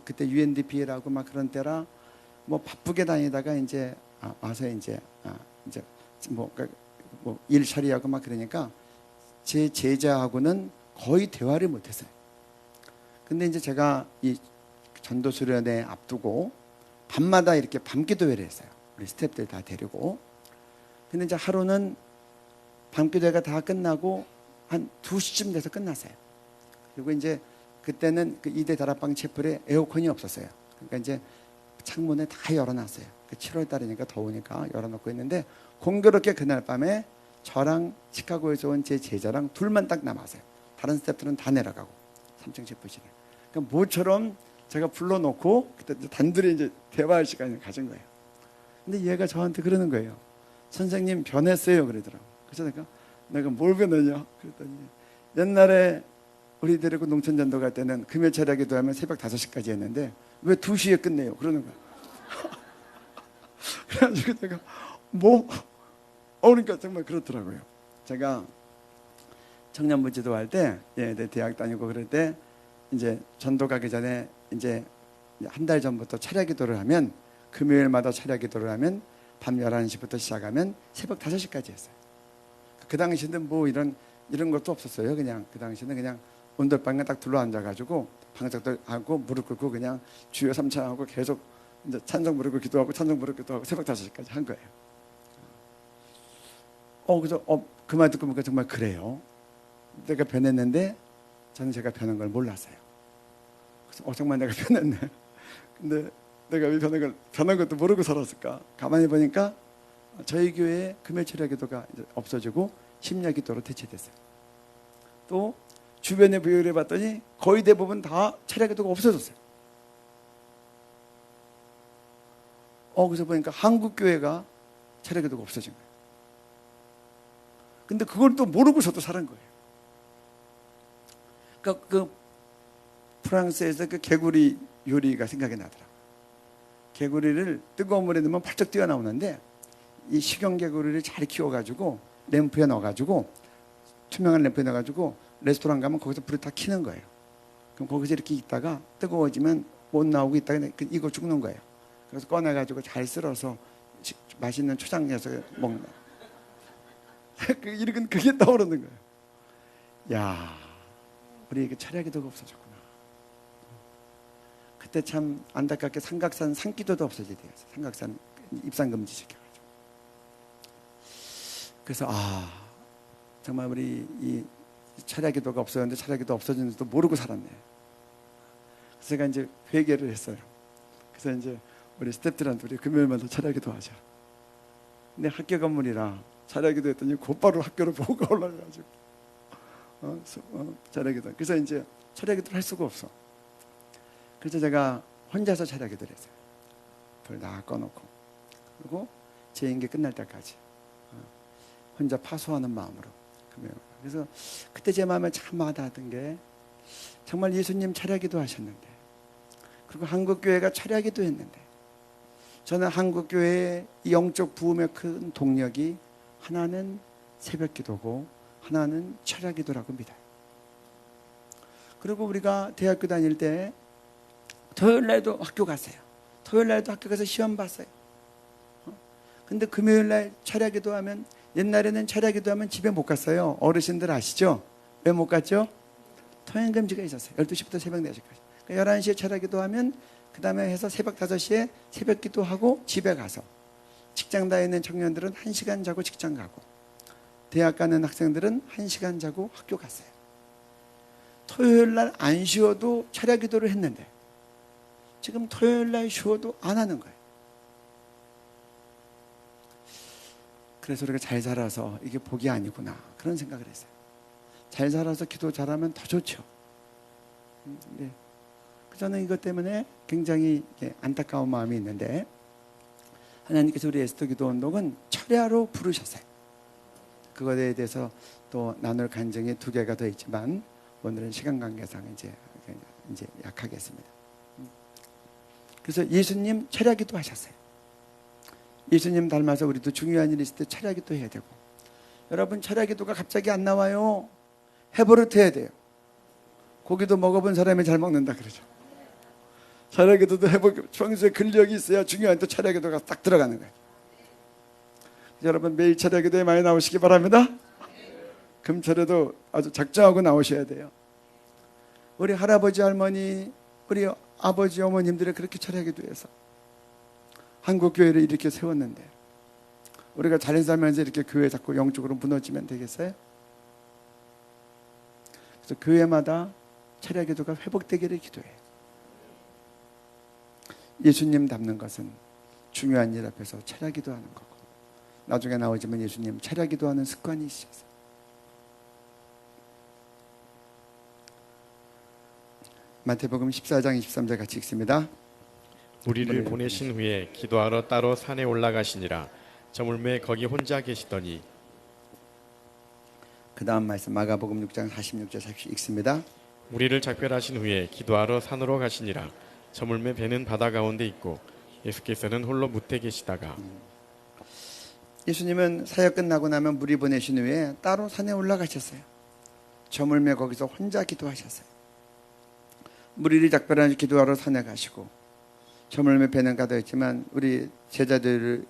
그때 UNDP 일하고 막 그런 때라 뭐 바쁘게 다니다가 이제 와서 이제 뭐 일 처리하고 막 그러니까 제 제자하고는 거의 대화를 못했어요. 근데 이제 제가 이 전도 수련회 앞두고 밤마다 이렇게 밤기도회를 했어요. 우리 스태프들 다 데리고. 근데 이제 하루는 밤기도회가 다 끝나고 한 2시쯤 돼서 끝났어요. 그리고 이제 그때는 그 이대 다락방 채플에 에어컨이 없었어요. 그러니까 이제 창문을 다 열어놨어요. 7월 달이니까 더우니까 열어놓고 있는데 공교롭게 그날 밤에 저랑 시카고에서 온 제 제자랑 둘만 딱 남았어요. 다른 스태프들은 다 내려가고 3층 채플실에. 그러니까 모처럼 제가 불러놓고 그때 단둘이 이제 대화할 시간을 가진 거예요. 근데 얘가 저한테 그러는 거예요. 선생님 변했어요 그러더라고. 그래서 내가 뭘 변했냐 그랬더니 옛날에 우리 데리고 농촌전도 갈 때는 금요 철야기도 하면 새벽 5시까지 했는데 왜 2시에 끝내요 그러는 거야. 그래가지고 내가 뭐 그러니까 정말 그렇더라고요. 제가 청년부 지도할 때 대학 다니고 그럴 때 이제 전도 가기 전에 이제 한 달 전부터 철야기도를 하면 금요일마다 철야기도를 하면 밤 11시부터 시작하면 새벽 5시까지 했어요. 그 당시에는 뭐 이런 것도 없었어요. 그냥 그 당시에는 그냥 온돌방에 딱 둘러 앉아가지고 방석들 하고 무릎 꿇고 그냥 주여 삼창하고 계속 이제 찬송 부르고 기도하고 찬송 부르고 기도하고 새벽 5시까지 한 거예요. 그래서 그 말 듣고 보니까 정말 그래요. 내가 변했는데 저는 제가 변한 걸 몰랐어요. 그래서 정말 내가 변했네. 근데 내가 왜 변한 것도 모르고 살았을까? 가만히 보니까 저희 교회에 금요철야 기도가 이제 없어지고 심야 기도로 대체됐어요. 또 주변에 비교를 해봤더니 거의 대부분 다 철야 기도가 없어졌어요. 그래서 보니까 한국 교회가 철야 기도가 없어진 거예요. 근데 그걸 또 모르고서도 살은 거예요. 그러니까 그 프랑스에서 그 개구리 요리가 생각이 나더라고요. 개구리를 뜨거운 물에 넣으면 펄쩍 뛰어나오는데 이 식용 개구리를 잘 키워가지고 램프에 넣어가지고 투명한 램프에 넣어가지고 레스토랑 가면 거기서 불을 다 켜는 거예요. 그럼 거기서 이렇게 있다가 뜨거워지면 못 나오고 있다가 이거 죽는 거예요. 그래서 꺼내가지고 잘 쓸어서 맛있는 초장 내서 먹는 거예요. 이렇게 그게 떠오르는 거예요. 야, 우리 철야기도가 없어졌구나. 그때 참 안타깝게 삼각산 산기도도 없어지게 되었어요. 삼각산 입산금지 시켜가지고. 그래서 정말 우리 이 철야기도가 없어졌는데 철야기도 없어졌는지도 모르고 살았네. 그래서 제가 이제 회개를 했어요. 그래서 이제 우리 스태프들한테 우리 금요일마다 철야기도 하자. 근데 학교 건물이라 철야기도 했더니 곧바로 학교로 보고가 올라가가지고 철야기도. 그래서 이제 철야기도를 할 수가 없어. 그래서 제가 혼자서 철야기도를 했어요. 불 다 꺼놓고. 그리고 제 임기 끝날 때까지 혼자 파수하는 마음으로. 그래서 그때 제 마음에 참 와닿았던 게 정말 예수님 철야기도 하셨는데 그리고 한국교회가 철야기도 했는데 저는 한국교회의 영적 부흥의 큰 동력이 하나는 새벽기도고 하나는 철야기도라고 믿어요. 그리고 우리가 대학교 다닐 때 토요일날도 학교 갔어요. 토요일날도 학교 가서 시험 봤어요. 근데 금요일날 철야기도 하면 옛날에는 철야 기도하면 집에 못 갔어요. 어르신들 아시죠? 왜 못 갔죠? 통행금지가 있었어요. 12시부터 새벽 4시까지. 그러니까 11시에 철야 기도하면 그 다음에 해서 새벽 5시에 새벽 기도하고 집에 가서, 직장 다니는 청년들은 1시간 자고 직장 가고, 대학 가는 학생들은 1시간 자고 학교 갔어요. 토요일 날 안 쉬어도 철야 기도를 했는데 지금 토요일 날 쉬어도 안 하는 거예요. 그래서 우리가 잘 살아서 이게 복이 아니구나, 그런 생각을 했어요. 잘 살아서 기도 잘하면 더 좋죠. 네. 저는 이것 때문에 굉장히 안타까운 마음이 있는데, 하나님께서 우리 에스더 기도 운동은 철야로 부르셨어요. 그것에 대해서 또 나눌 간증이 2개가 더 있지만 오늘은 시간 관계상 이제 약하겠습니다. 그래서 예수님 철야 기도 하셨어요. 예수님 닮아서 우리도 중요한 일이 있을 때 철야 기도 해야 되고, 여러분 철야 기도가 갑자기 안 나와요. 해버릇 해야 돼요. 고기도 먹어본 사람이 잘 먹는다 그러죠. 철야 기도도 해보고 평소에 근력이 있어야 중요한 또 철야 기도가 딱 들어가는 거예요. 여러분 매일 철야 기도에 많이 나오시기 바랍니다. 금철에도 아주 작정하고 나오셔야 돼요. 우리 할아버지 할머니, 우리 아버지 어머님들이 그렇게 철야 기도해서 한국 교회를 이렇게 세웠는데, 우리가 잘 살면서 이렇게 교회 자꾸 영적으로 무너지면 되겠어요? 그래서 교회마다 철야 기도가 회복되기를 기도해요. 예수님 닮는 것은 중요한 일 앞에서 철야 기도하는 거고, 나중에 나오지만 예수님 철야 기도하는 습관이 있으셨어요. 마태복음 14장 23절 같이 읽습니다. 우리를 보내신 후에 기도하러 따로 산에 올라가시니라. 저물매 거기 혼자 계시더니. 그 다음 말씀 마가복음 6장 46절 40 읽습니다. 우리를 작별하신 후에 기도하러 산으로 가시니라. 저물매 배는 바다 가운데 있고 예수께서는 홀로 무태 계시다가. 예수님은 사역 끝나고 나면 무리 보내신 후에 따로 산에 올라가셨어요. 저물매 거기서 혼자 기도하셨어요. 무리를 작별하시 기도하러 산에 가시고, 저물매 배는 가득 있지만 우리 제자들을,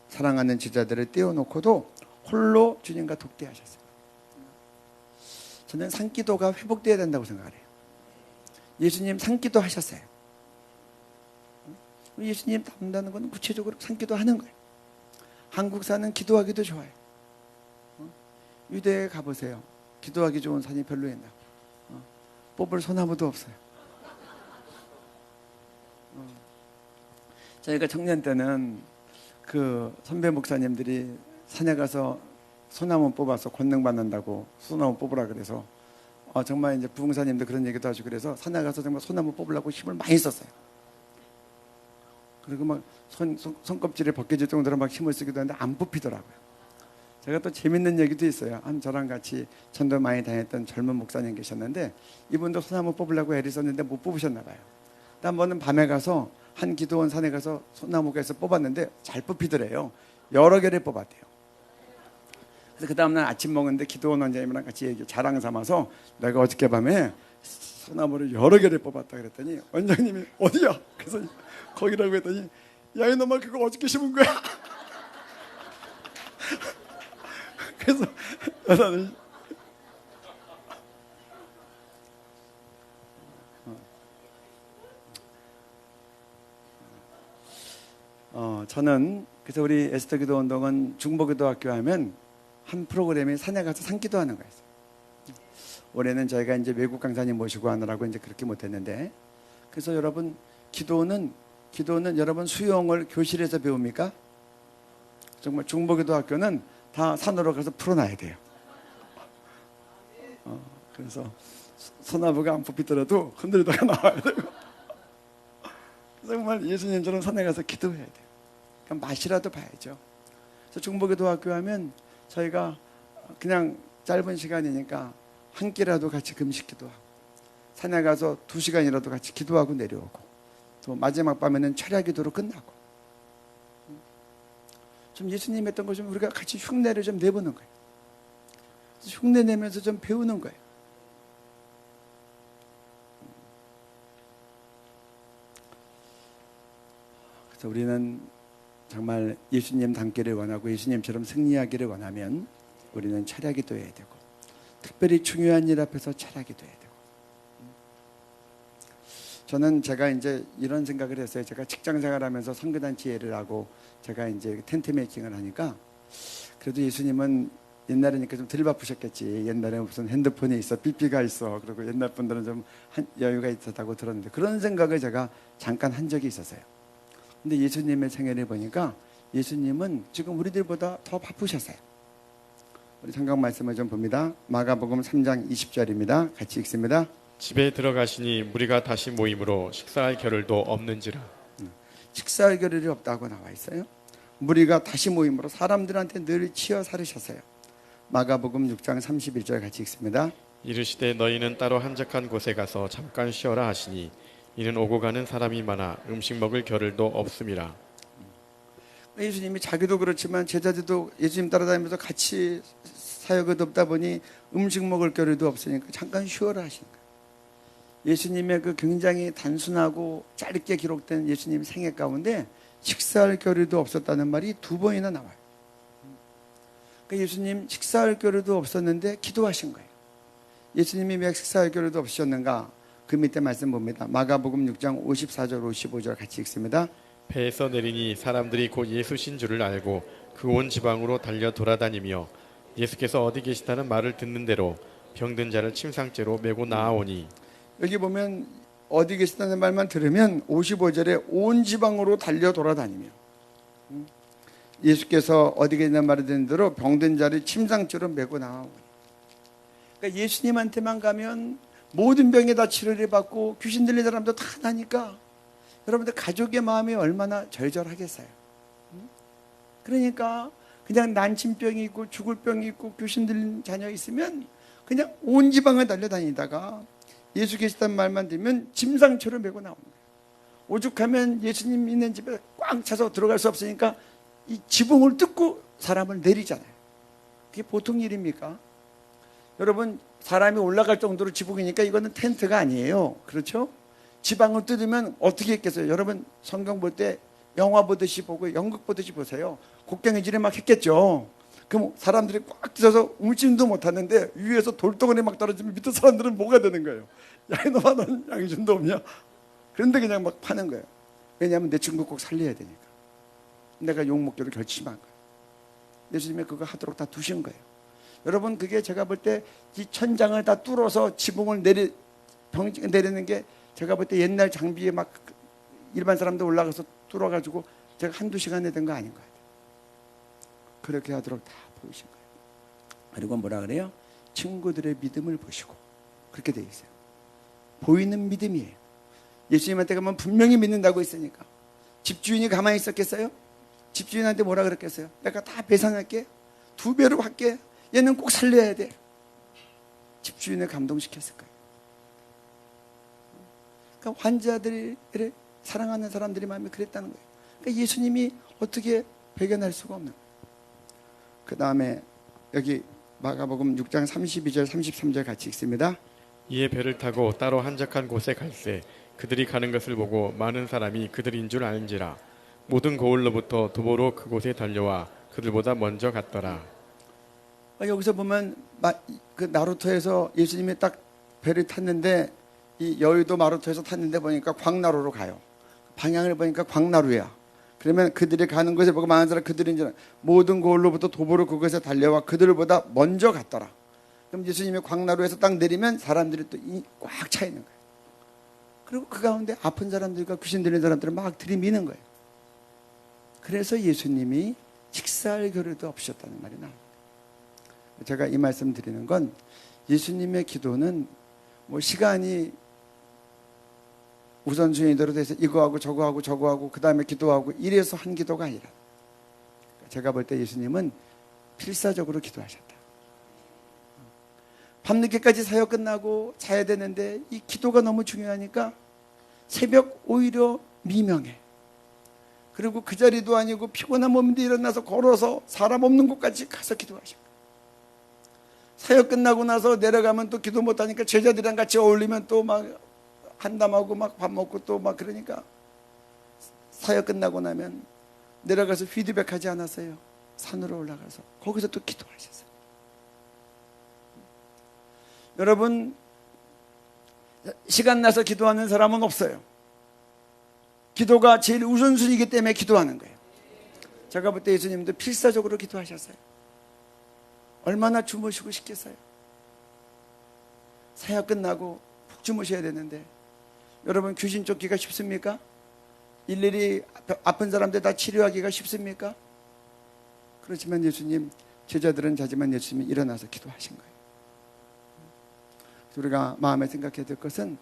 사랑하는 제자들을 떼어놓고도 홀로 주님과 독대하셨어요. 저는 산기도가 회복되어야 된다고 생각을 해요. 예수님 산기도 하셨어요. 예수님 닮는다는 건 구체적으로 산기도 하는 거예요. 한국사는 기도하기도 좋아요. 유대에 가보세요. 기도하기 좋은 산이 별로 있나? 뽑을 소나무도 없어요. 저희가 청년 때는 그 선배 목사님들이 산에 가서 소나무 뽑아서 권능 받는다고 소나무 뽑으라 그래서, 정말 이제 부흥사님도 그런 얘기도 하시고, 그래서 산에 가서 정말 소나무 뽑으려고 힘을 많이 썼어요. 그리고 막 손껍질이 벗겨질 정도로 막 힘을 쓰기도 하는데 안 뽑히더라고요. 제가 또 재밌는 얘기도 있어요. 저랑 같이 전도 많이 다녔던 젊은 목사님 계셨는데, 이분도 소나무 뽑으려고 애를 썼는데 못 뽑으셨나 봐요. 한 번은 밤에 가서 한 기도원 산에 가서 소나무에서 뽑았는데 잘 뽑히더래요. 여러 개를 뽑았대요. 그래서 그 다음날 아침 먹었는데 기도원 원장님이랑 같이 자랑 삼아서, 내가 어저께 밤에 소나무를 여러 개를 뽑았다 그랬더니 원장님이 어디야? 그래서 거기라고 했더니, 야 이놈아 그거 어저께 심은 거야. 그래서 나는 저는 그래서 우리 에스더 기도 운동은 중보기도학교 하면 한 프로그램이 산에 가서 산기도하는 거예요. 올해는 저희가 이제 외국 강사님 모시고 하느라고 이제 그렇게 못했는데, 그래서 여러분 기도는 여러분 수영을 교실에서 배웁니까? 정말 중보기도학교는 다 산으로 가서 풀어놔야 돼요. 그래서 소나무가 안 뽑히더라도 흔들다가 나와야 되고, 정말 예수님처럼 산에 가서 기도해야 돼요. 그러니까 맛이라도 봐야죠. 그래서 중보기도학교 하면 저희가 그냥 짧은 시간이니까 한 끼라도 같이 금식 기도하고, 산에 가서 2시간이라도 같이 기도하고 내려오고, 또 마지막 밤에는 철야 기도로 끝나고, 좀 예수님 했던 거 좀 우리가 같이 흉내를 좀 내보는 거예요. 흉내 내면서 좀 배우는 거예요. 그래서 우리는 정말 예수님 닮기를 원하고 예수님처럼 승리하기를 원하면 우리는 철야기도 해야 되고, 특별히 중요한 일 앞에서 철야기도 해야 되고. 저는 제가 이제 이런 생각을 했어요. 제가 직장 생활하면서 선교단체 일을 하고 제가 이제 텐트 메이킹을 하니까, 그래도 예수님은 옛날이니까 좀 덜 바쁘셨겠지. 옛날에 무슨 핸드폰이 있어, 삐삐가 있어. 그리고 옛날 분들은 좀 여유가 있었다고 들었는데, 그런 생각을 제가 잠깐 한 적이 있었어요. 근데 예수님의 생애를 보니까 예수님은 지금 우리들보다 더 바쁘셨어요. 우리 성경 말씀을 좀 봅니다. 마가복음 3장 20절입니다. 같이 읽습니다. 집에 들어가시니 무리가 다시 모임으로 식사할 겨를도 없는지라. 식사할 겨를이 없다고 나와 있어요. 무리가 다시 모임으로 사람들한테 늘 치여 살으셨어요. 마가복음 6장 31절 같이 읽습니다. 이르시되 너희는 따로 한적한 곳에 가서 잠깐 쉬어라 하시니 이는 오고 가는 사람이 많아 음식 먹을 겨를도 없음이라. 예수님이 자기도 그렇지만 제자들도 예수님 따라다니면서 같이 사역을 돕다 보니 음식 먹을 겨를도 없으니까 잠깐 쉬어라 하시는 거예요. 예수님의 그 굉장히 단순하고 짧게 기록된 예수님 생애 가운데 식사할 겨를도 없었다는 말이 2번이나 나와요. 그러니까 예수님 식사할 겨를도 없었는데 기도하신 거예요. 예수님이 왜 식사할 겨를도 없으셨는가? 그 밑에 말씀 봅니다. 마가복음 6장 54절 55절 같이 읽습니다. 배에서 내리니 사람들이 곧 예수신 줄을 알고 그 온 지방으로 달려 돌아다니며 예수께서 어디 계시다는 말을 듣는 대로 병든 자를 침상째로 메고 나아오니. 여기 보면 어디 계시다는 말만 들으면 55절에 온 지방으로 달려 돌아다니며, 예수께서 어디 계시다는 말을 듣는 대로 병든 자를 침상째로 메고 나아오니. 그러니까 예수님한테만 가면 모든 병에 다 치료를 받고 귀신 들린 사람도 다 나니까 여러분들 가족의 마음이 얼마나 절절하겠어요. 그러니까 그냥 난침병이 있고 죽을 병이 있고 귀신 들린 자녀 있으면 그냥 온 지방을 달려다니다가 예수 계시다는 말만 들으면 짐상처럼 메고 나오는 거예요. 오죽하면 예수님 있는 집에 꽉 차서 들어갈 수 없으니까 이 지붕을 뜯고 사람을 내리잖아요. 그게 보통 일입니까? 여러분, 사람이 올라갈 정도로 지붕이니까 이거는 텐트가 아니에요. 그렇죠? 지방을 뜯으면 어떻게 했겠어요? 여러분 성경 볼 때 영화 보듯이 보고 연극 보듯이 보세요. 곡괭이질을 막 했겠죠. 그럼 사람들이 꽉 찢어서 움직임도 못하는데 위에서 돌덩어리 막 떨어지면 밑에 사람들은 뭐가 되는 거예요? 야 이놈아 넌 양심도 없냐? 그런데 그냥 막 파는 거예요. 왜냐하면 내 친구 꼭 살려야 되니까. 내가 욕먹기로 결심한 거예요. 예수님이 그거 하도록 다 두신 거예요. 여러분 그게 제가 볼 때 이 천장을 다 뚫어서 지붕을 내리는 게 제가 볼 때 옛날 장비에 막 일반 사람들 올라가서 뚫어가지고 제가 한두 시간에 된 거 아닌 것 같아요. 그렇게 하도록 다 보이신 거예요. 그리고 뭐라 그래요? 친구들의 믿음을 보시고, 그렇게 돼 있어요. 보이는 믿음이에요. 예수님한테 가면 분명히 믿는다고 했으니까. 집주인이 가만히 있었겠어요? 집주인한테 뭐라 그랬겠어요? 내가 다 배상할게, 2배로 할게, 얘는 꼭 살려야 돼. 집주인을 감동시켰을 거예요. 그러니까 환자들을 사랑하는 사람들의 마음이 그랬다는 거예요. 그러니까 예수님이 어떻게 배견할 수가 없는 거예요. 그 다음에 여기 마가복음 6장 32절 33절 같이 읽습니다. 이에 배를 타고 따로 한적한 곳에 갈새 그들이 가는 것을 보고 많은 사람이 그들인 줄 알지라. 모든 고을로부터 도보로 그곳에 달려와 그들보다 먼저 갔더라. 여기서 보면 그 나루토에서 예수님이 딱 배를 탔는데 이 여의도 마루토에서 탔는데 보니까 광나루로 가요. 방향을 보니까 광나루야. 그러면 그들이 가는 곳에 보고 많은 사람 그들인 줄 모든 고을로부터 도보로 그곳에 달려와 그들보다 먼저 갔더라. 그럼 예수님이 광나루에서 딱 내리면 사람들이 또 꽉 차 있는 거예요. 그리고 그 가운데 아픈 사람들과 귀신 들린 사람들을 막 들이미는 거예요. 그래서 예수님이 식사할 겨를도 없으셨다는 말이 나옵니다. 제가 이 말씀 드리는 건 예수님의 기도는 뭐 시간이 우선순위대로 돼서 이거하고 저거하고 저거하고 그 다음에 기도하고 이래서 한 기도가 아니라, 제가 볼 때 예수님은 필사적으로 기도하셨다. 밤늦게까지 사역 끝나고 자야 되는데 이 기도가 너무 중요하니까 새벽 오히려 미명해. 그리고 그 자리도 아니고 피곤한 몸인데 일어나서 걸어서 사람 없는 곳까지 가서 기도하시고, 사역 끝나고 나서 내려가면 또 기도 못하니까 제자들이랑 같이 어울리면 또 막 한담하고 막 밥 먹고 또 막 그러니까 사역 끝나고 나면 내려가서 피드백하지 않았어요? 산으로 올라가서 거기서 또 기도하셨어요. 여러분, 시간 나서 기도하는 사람은 없어요. 기도가 제일 우선순위이기 때문에 기도하는 거예요. 제가 볼 때 예수님도 필사적으로 기도하셨어요. 얼마나 주무시고 싶겠어요. 사역 끝나고 푹 주무셔야 되는데, 여러분 귀신 쫓기가 쉽습니까? 일일이 아픈 사람들 다 치료하기가 쉽습니까? 그렇지만 예수님, 제자들은 자지만 예수님이 일어나서 기도하신 거예요. 우리가 마음에 생각해야 될 것은,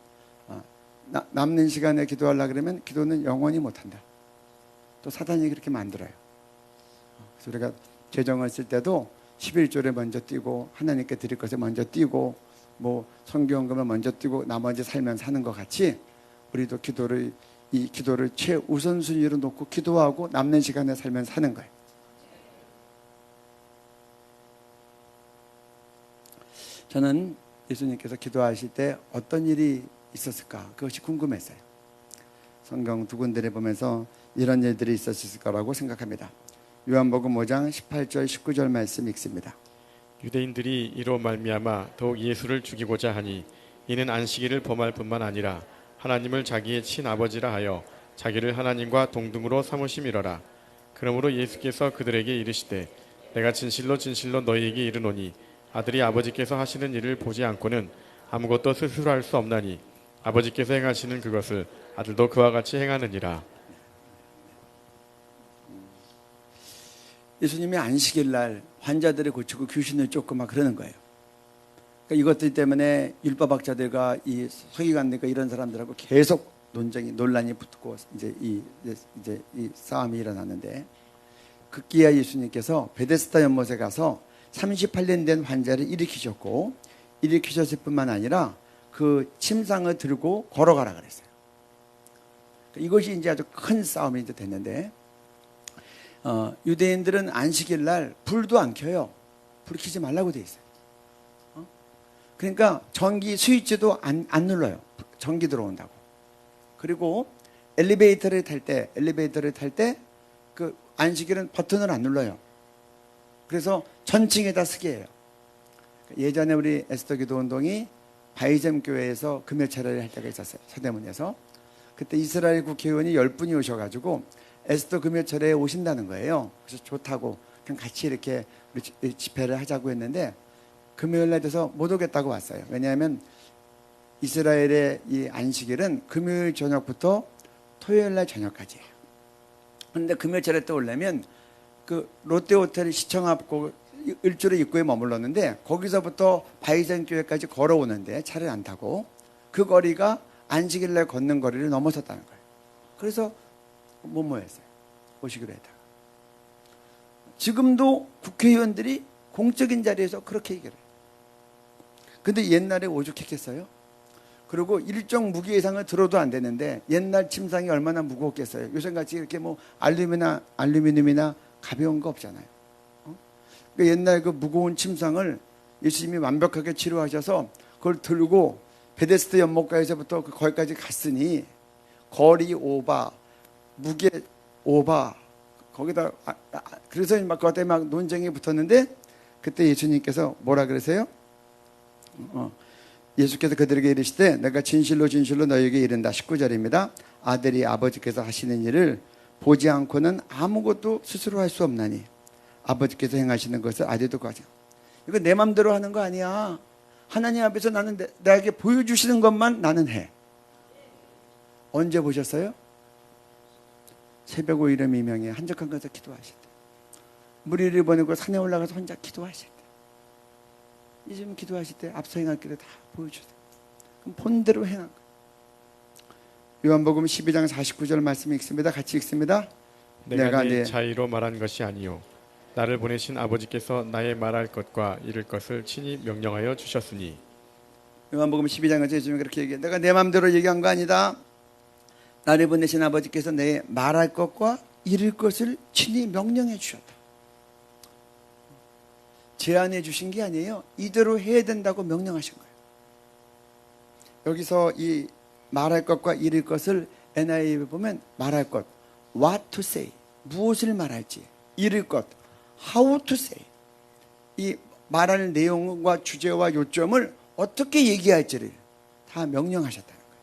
남는 시간에 기도하려고 그러면 기도는 영원히 못한다. 또 사단이 그렇게 만들어요. 그래서 우리가 재정을 쓸 때도 11조를 먼저 띄고, 하나님께 드릴 것을 먼저 띄고, 뭐 성경금을 먼저 띄고 나머지 살면 사는 것 같이, 우리도 이 기도를 최우선순위로 놓고 기도하고 남는 시간에 살면 사는 거예요. 저는 예수님께서 기도하실 때 어떤 일이 있었을까, 그것이 궁금했어요. 성경 두 군데를 보면서 이런 일들이 있었을 거라고 생각합니다. 요한복음 5장 18절 19절 말씀 읽습니다. 유대인들이 이로 말미암아 더욱 예수를 죽이고자 하니 이는 안식일을 범할 뿐만 아니라 하나님을 자기의 친아버지라 하여 자기를 하나님과 동등으로 삼으심이로라. 그러므로 예수께서 그들에게 이르시되 내가 진실로 진실로 너희에게 이르노니 아들이 아버지께서 하시는 일을 보지 않고는 아무것도 스스로 할 수 없나니 아버지께서 행하시는 그것을 아들도 그와 같이 행하느니라. 예수님이 안식일 날 환자들을 고치고 귀신을 쫓고 막 그러는 거예요. 그러니까 이것들 때문에 율법학자들과 이 서기관들과 이런 사람들하고 계속 논란이 붙고 이제 이 싸움이 일어나는데, 급기야 예수님께서 베데스다 연못에 가서 38년 된 환자를 일으키셨을 뿐만 아니라 그 침상을 들고 걸어가라 그랬어요. 이것이 이제 아주 큰 싸움이 이제 됐는데, 유대인들은 안식일 날 불도 안 켜요. 불 켜지 말라고 돼 있어요. 그러니까 전기 스위치도 안 눌러요. 전기 들어온다고. 그리고 엘리베이터를 탈 때 그 안식일은 버튼을 안 눌러요. 그래서 전층에다 쓰게 해요. 예전에 우리 에스더 기도 운동이 바이잼 교회에서 금요 차례를 할 때가 있었어요. 서대문에서. 그때 이스라엘 국회의원이 10분이 오셔가지고 에스더 금요 차례에 오신다는 거예요. 그래서 좋다고 그냥 같이 이렇게 우리 집회를 하자고 했는데, 금요일 날 돼서 못 오겠다고 왔어요. 왜냐하면 이스라엘의 이 안식일은 금요일 저녁부터 토요일 날 저녁까지예요. 그런데 금요 차례 때 오려면 그 롯데호텔 시청 앞 일주일 입구에 머물렀는데, 거기서부터 바이젠 교회까지 걸어오는데 차를 안 타고 그 거리가 안식일 날 걷는 거리를 넘어섰다는 거예요. 그래서 못 모였어요. 오시기로 했다가. 지금도 국회의원들이 공적인 자리에서 그렇게 얘기를 해요. 근데 옛날에 오죽했겠어요? 그리고 일정 무게 이상을 들어도 안 되는데, 옛날 침상이 얼마나 무거웠겠어요? 요즘같이 이렇게 뭐 알루미늄이나 가벼운 거 없잖아요. 그러니까 옛날 그 무거운 침상을 예수님이 완벽하게 치료하셔서 그걸 들고 베데스다 연못가에서부터 거기까지 갔으니, 거리 오바, 무게 오바, 거기다 그래서 막 그것 때문에 막 논쟁이 붙었는데, 그때 예수님께서 뭐라 그러세요? 예수께서 그들에게 이르시되 내가 진실로 진실로 너희에게 이른다. 19절입니다. 아들이 아버지께서 하시는 일을 보지 않고는 아무것도 스스로 할 수 없나니 아버지께서 행하시는 것을 아들도 하죠. 이거 내 맘대로 하는 거 아니야. 하나님 앞에서 나는 나에게 보여주시는 것만 나는 해. 언제 보셨어요? 새벽 5일의 미명에 한적한 곳에서 기도하실 때, 무리를 보내고 산에 올라가서 혼자 기도하실 때, 요즘 기도하실 때 앞서 행할 길을 다 보여주세요. 그럼 본대로 행한 거예요. 요한복음 12장 49절 말씀 읽습니다. 같이 읽습니다. 내가 내 자의로 말한 것이 아니요 나를 보내신 아버지께서 나의 말할 것과 이를 것을 친히 명령하여 주셨으니. 요한복음 12장에서 예수님이 그렇게 얘기해요. 내가 내 마음대로 얘기한 거 아니다. 나를 보내신 아버지께서 내 말할 것과 이를 것을 친히 명령해 주셨다. 제안해 주신 게 아니에요. 이대로 해야 된다고 명령하신 거예요. 여기서 이 말할 것과 이를 것을 NIV에 보면 말할 것, what to say, 무엇을 말할지, 이를 것, how to say, 이 말할 내용과 주제와 요점을 어떻게 얘기할지를 다 명령하셨다는 거예요.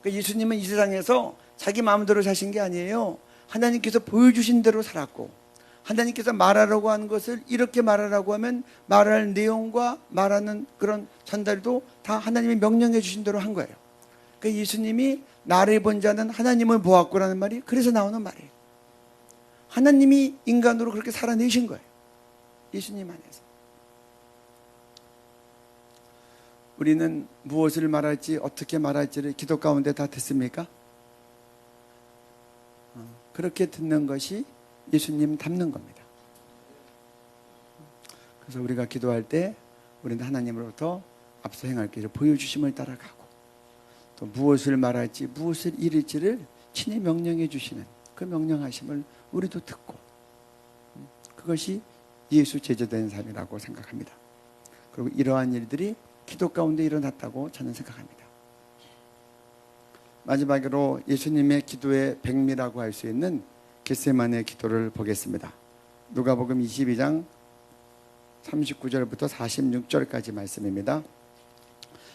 그러니까 예수님은 이 세상에서 자기 마음대로 사신 게 아니에요. 하나님께서 보여주신 대로 살았고, 하나님께서 말하라고 하는 것을 이렇게 말하라고 하면 말할 내용과 말하는 그런 전달도 다 하나님이 명령해 주신 대로 한 거예요. 그러니까 예수님이 나를 본 자는 하나님을 보았고라는 말이 그래서 나오는 말이에요. 하나님이 인간으로 그렇게 살아내신 거예요. 예수님 안에서. 우리는 무엇을 말할지 어떻게 말할지를 기도 가운데 다 듣습니까? 그렇게 듣는 것이 예수님 닮는 겁니다. 그래서 우리가 기도할 때 우리는 하나님으로부터 앞서 행할 길을 보여주심을 따라가고, 또 무엇을 말할지 무엇을 이룰지를 친히 명령해 주시는 그 명령하심을 우리도 듣고, 그것이 예수 제자된 삶이라고 생각합니다. 그리고 이러한 일들이 기도 가운데 일어났다고 저는 생각합니다. 마지막으로 예수님의 기도의 백미라고 할 수 있는 겟세마네 기도를 보겠습니다. 누가복음 22장 39절부터 46절까지 말씀입니다.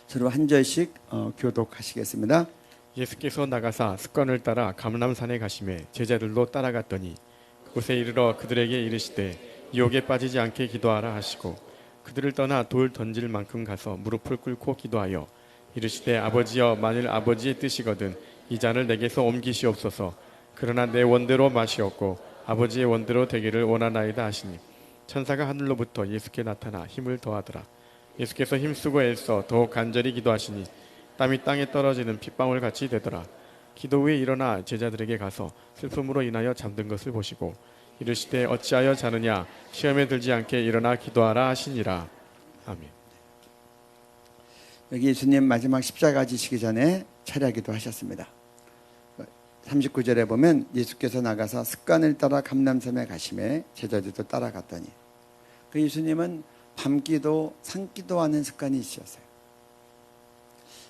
서로 한 절씩 교독하시겠습니다. 예수께서 나가사 습관을 따라 감람산에 가시매 제자들도 따라갔더니 그곳에 이르러 그들에게 이르시되 유혹에 빠지지 않게 기도하라 하시고, 그들을 떠나 돌 던질 만큼 가서 무릎을 꿇고 기도하여 이르시되 아버지여, 만일 아버지의 뜻이거든 이 잔을 내게서 옮기시옵소서. 그러나 내 원대로 마시옵고 아버지의 원대로 되기를 원하나이다 하시니, 천사가 하늘로부터 예수께 나타나 힘을 더하더라. 예수께서 힘쓰고 애써 더욱 간절히 기도하시니 땀이 땅에 떨어지는 핏방울 같이 되더라. 기도 후에 일어나 제자들에게 가서 슬픔으로 인하여 잠든 것을 보시고 이르시되 어찌하여 자느냐, 시험에 들지 않게 일어나 기도하라 하시니라. 아멘. 여기 예수님 마지막 십자가 지시기 전에 철야기도 하셨습니다. 39절에 보면 예수께서 나가서 습관을 따라 감람산에 가시매 제자들도 따라갔더니, 그 예수님은 밤기도 산기도하는 습관이 있으셨어요.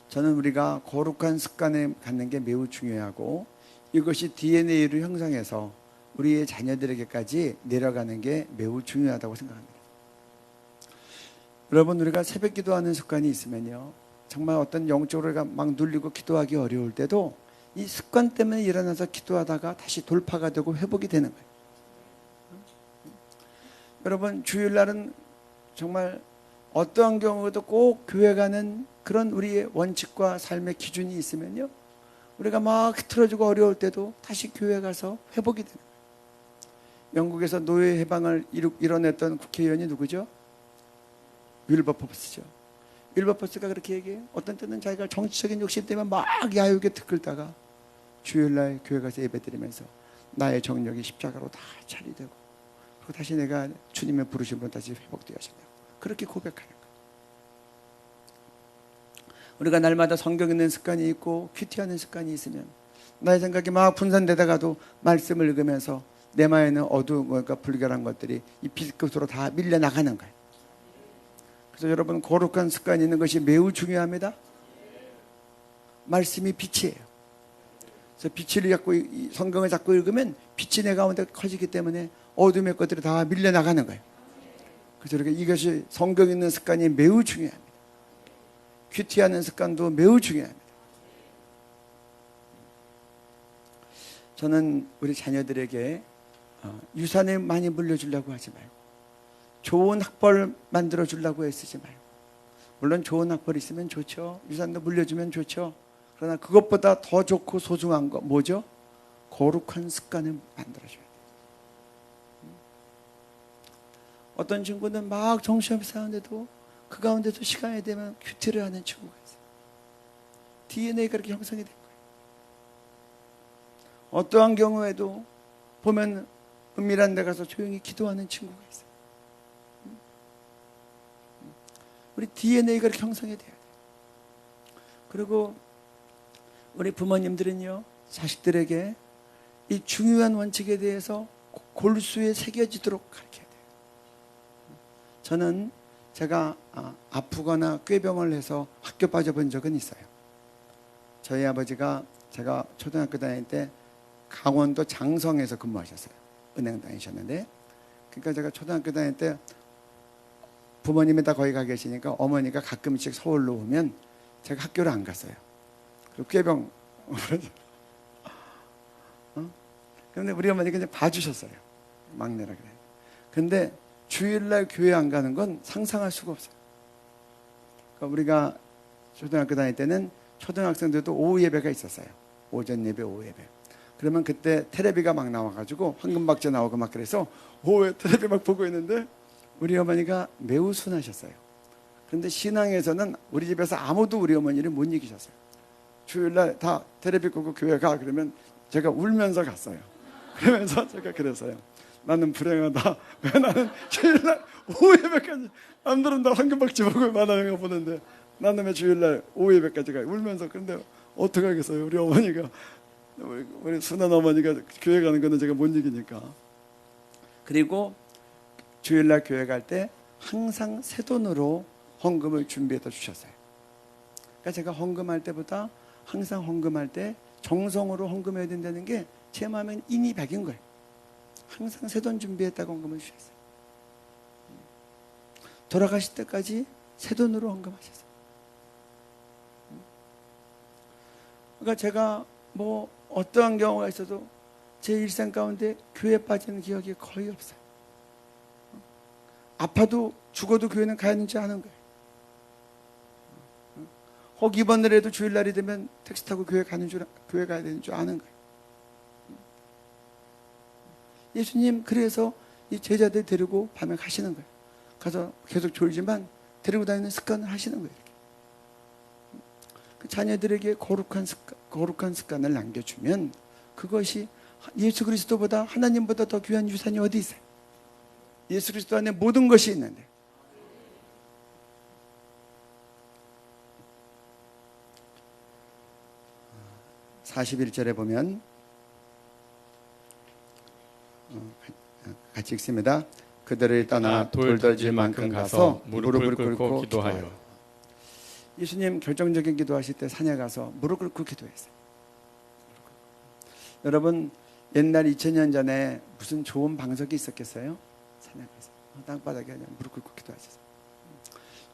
저는 우리가 거룩한 습관을 갖는 게 매우 중요하고, 이것이 DNA를 형성해서 우리의 자녀들에게까지 내려가는 게 매우 중요하다고 생각합니다. 여러분, 우리가 새벽 기도하는 습관이 있으면요, 정말 어떤 영적으로 막 눌리고 기도하기 어려울 때도 이 습관 때문에 일어나서 기도하다가 다시 돌파가 되고 회복이 되는 거예요. 여러분, 주일날은 정말 어떠한 경우에도 꼭 교회 가는 그런 우리의 원칙과 삶의 기준이 있으면요, 우리가 막 흐트러지고 어려울 때도 다시 교회 가서 회복이 되는 거예요. 영국에서 노예 해방을 이뤄냈던 국회의원이 누구죠? 윌버포스죠. 윌버포스가 그렇게 얘기해요. 어떤 때는 자기가 정치적인 욕심 때문에 막 야유게 들끓다가 주일날 교회 가서 예배드리면서 나의 정력이 십자가로 다 처리되고, 그리고 다시 내가 주님의 부르심으로 다시 회복되어진다, 그렇게 고백하는 거예요. 우리가 날마다 성경 읽는 습관이 있고 큐티하는 습관이 있으면 나의 생각이 막 분산되다가도 말씀을 읽으면서 내 마에는 어두운 것과 불결한 것들이 이 빛끝으로 다 밀려나가는 거예요. 그래서 여러분, 거룩한 습관이 있는 것이 매우 중요합니다. 말씀이 빛이에요. 그래서 빛을 잡고, 성경을 잡고 읽으면 빛이 내 가운데 커지기 때문에 어둠의 것들이 다 밀려나가는 거예요. 그래서 이렇게 이것이 성경 읽는 습관이 매우 중요합니다. 큐티하는 습관도 매우 중요합니다. 저는 우리 자녀들에게 유산을 많이 물려주려고 하지 말고, 좋은 학벌 만들어주려고 애쓰지 말고, 물론 좋은 학벌이 있으면 좋죠. 유산도 물려주면 좋죠. 그러나 그것보다 더 좋고 소중한 거 뭐죠? 거룩한 습관을 만들어줘야 돼요. 어떤 친구는 막 정신없이 사는데도 그 가운데서 시간이 되면 큐티를 하는 친구가 있어요. DNA가 그렇게 형성이 된 거예요. 어떠한 경우에도 보면 은밀한 데 가서 조용히 기도하는 친구가 있어요. 우리 DNA가 그렇게 형성이 돼야 돼요. 그리고 우리 부모님들은요, 자식들에게 이 중요한 원칙에 대해서 골수에 새겨지도록 가르쳐야 돼요. 저는 제가 아프거나 꾀병을 해서 학교 빠져본 적은 있어요. 저희 아버지가 제가 초등학교 다닐 때 강원도 장성에서 근무하셨어요. 은행 다니셨는데, 그러니까 제가 초등학교 다닐 때 부모님이 다 거기 가 계시니까 어머니가 가끔씩 서울로 오면 제가 학교를 안 갔어요. 그리고 꾀병. 그런데 우리 어머니가 이제 봐주셨어요. 막내라 그래. 근데 주일날 교회 안 가는 건 상상할 수가 없어요. 그러니까 우리가 초등학교 다닐 때는 초등학생들도 오후 예배가 있었어요. 오전 예배, 오후 예배. 그러면 그때 텔레비가 막 나와가지고 황금박쥐 나오고 막 그래서 오후에 텔레비 막 보고 있는데 우리 어머니가 매우 순하셨어요. 그런데 신앙에서는 우리 집에서 아무도 우리 어머니를 못 이기셨어요. 주일날 다 텔레비 끄고 교회 가 그러면 제가 울면서 갔어요. 그러면서 제가 그랬어요. 나는 불행하다. 왜 나는 주일날 오후 예배까지, 남들은 다 황금박쥐 보고 만화영화 보는데 나는 왜 주일날 오후 예배까지 가요. 울면서. 그런데 어떻게 하겠어요. 우리 어머니가, 우리 순한 어머니가 교회 가는 거는 제가 못 이기니까. 그리고 주일날 교회 갈 때 항상 새 돈으로 헌금을 준비해서 주셨어요. 그러니까 제가 헌금할 때보다 항상 헌금할 때 정성으로 헌금해야 된다는 게 제 마음엔 인이 백인 거예요. 항상 새 돈 준비했다고 헌금을 주셨어요. 돌아가실 때까지 새 돈으로 헌금하셨어요. 그러니까 제가 뭐 어떠한 경우가 있어도 제 일생 가운데 교회에 빠지는 기억이 거의 없어요. 아파도 죽어도 교회는 가야 하는지 아는 거예요. 혹 이번 일에도 주일날이 되면 택시 타고 교회 가야 되는 줄 아는 거예요. 예수님 그래서 이 제자들 데리고 밤에 가시는 거예요. 가서 계속 졸지만 데리고 다니는 습관을 하시는 거예요. 이렇게. 그 자녀들에게 거룩한 습관을 남겨주면 그것이 예수 그리스도보다, 하나님보다 더 귀한 유산이 어디 있어요? 예수 그리스도 안에 모든 것이 있는데. (41절에) 보면 같이 읽습니다. 그들을 떠나 돌덜질 만큼 가서 무릎을 꿇고 기도하여. 예수님 결정적인 기도하실 때 산에 가서 무릎 꿇고 기도했어요. 여러분 옛날 2000년 전에 무슨 좋은 방석이 있었겠어요? 산에 가서 땅바닥에 그냥 무릎 꿇고 기도하셨어요.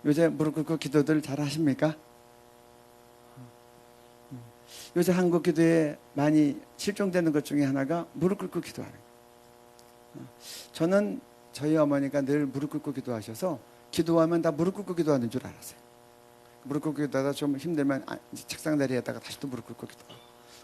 요새 무릎 꿇고 기도들 잘 하십니까? 요새 한국 기도에 많이 실종되는 것 중에 하나가 무릎 꿇고 기도하는 거예요. 저는 저희 어머니가 늘 무릎 꿇고 기도하셔서 기도하면 다 무릎 꿇고 기도하는 줄 알았어요. 무릎 꿇고 기도하다 좀 힘들면 책상 자리에다가 다시 또 무릎 꿇고 기도하고.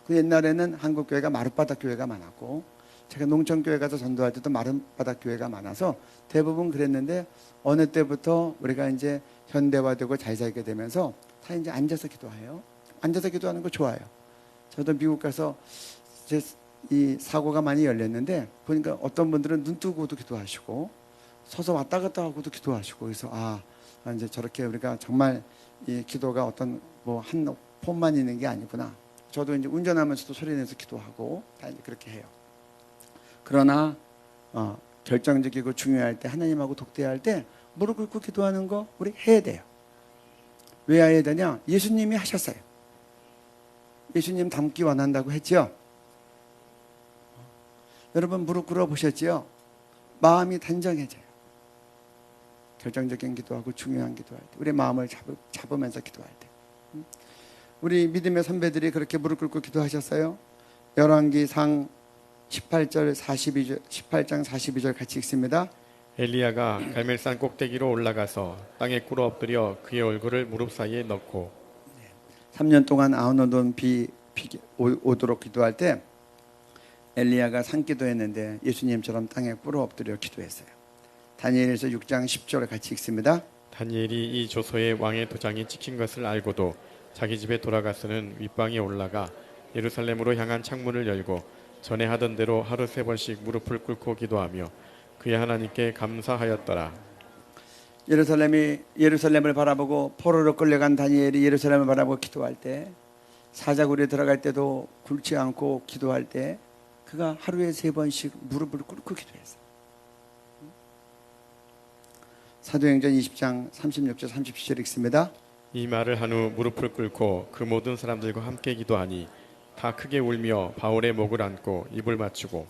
그 옛날에는 한국 교회가 마룻바닥 교회가 많았고 제가 농촌 교회 가서 전도할 때도 마룻바닥 교회가 많아서 대부분 그랬는데 어느 때부터 우리가 이제 현대화되고 잘 살게 되면서 다 이제 앉아서 기도해요. 앉아서 기도하는 거 좋아요. 저도 미국 가서 이 사고가 많이 열렸는데 보니까 어떤 분들은 눈 뜨고도 기도하시고 서서 왔다 갔다 하고도 기도하시고 그래서 이제 저렇게 우리가 정말 이 기도가 어떤 뭐 한 폼만 있는 게 아니구나. 저도 이제 운전하면서도 소리내서 기도하고 다 이제 그렇게 해요. 그러나 결정적이고 중요할 때 하나님하고 독대할 때 무릎 꿇고 기도하는 거 우리 해야 돼요. 왜 해야 되냐? 예수님이 하셨어요. 예수님 닮기 원한다고 했죠. 여러분 무릎 꿇어 보셨지요? 마음이 단정해져요. 결정적인 기도하고 중요한 기도할 때 우리 마음을 잡으면서 기도할 때 우리 믿음의 선배들이 그렇게 무릎 꿇고 기도하셨어요. 열왕기상 18장 42절 같이 읽습니다. 엘리야가 갈멜산 꼭대기로 올라가서 땅에 꿇어 엎드려 그의 얼굴을 무릎 사이에 넣고 3년 동안 아흔 온 비 오도록 기도할 때 엘리야가 산기도했는데 예수님처럼 땅에 꿇어 엎드려 기도했어요. 다니엘서 6장 10절을 같이 읽습니다. 다니엘이 이 조서에 왕의 도장이 찍힌 것을 알고도 자기 집에 돌아가서는 윗방에 올라가 예루살렘으로 향한 창문을 열고 전에 하던 대로 하루 3번씩 무릎을 꿇고 기도하며 그의 하나님께 감사하였더라. 예루살렘을 바라보고 포로로 끌려간 다니엘이 예루살렘을 바라보고 기도할 때 사자굴에 들어갈 때도 굴지 않고 기도할 때 그가 하루에 3번씩 무릎을 꿇고 기도했어요. 사도행전 20장 36절 37절 읽습니다. 이 말을 한 후 무릎을 꿇고 그 모든 사람들과 함께 기도하니 다 크게 울며 바울의 목을 안고 입을 맞추고.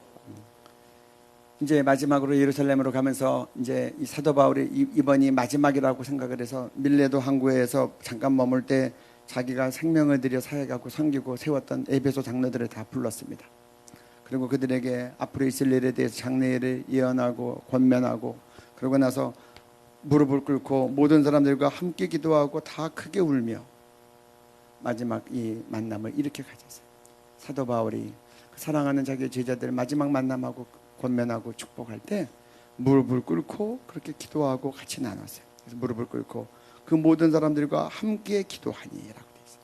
이제 마지막으로 예루살렘으로 가면서 이제 이 사도 바울이 이번이 마지막이라고 생각을 해서 밀레도 항구에서 잠깐 머물 때 자기가 생명을 들여 사역하고 섬기고 세웠던 에베소 장로들을 다 불렀습니다. 그리고 그들에게 앞으로 있을 일에 대해서 장래를 예언하고 권면하고, 그러고 나서 무릎을 꿇고 모든 사람들과 함께 기도하고 다 크게 울며 마지막 이 만남을 이렇게 가졌어요. 사도 바울이 사랑하는 자기 제자들 마지막 만남하고 권면하고 축복할 때 무릎을 꿇고 그렇게 기도하고 같이 나눴어요. 그래서 무릎을 꿇고 그 모든 사람들과 함께 기도하니라고 되어 있어요.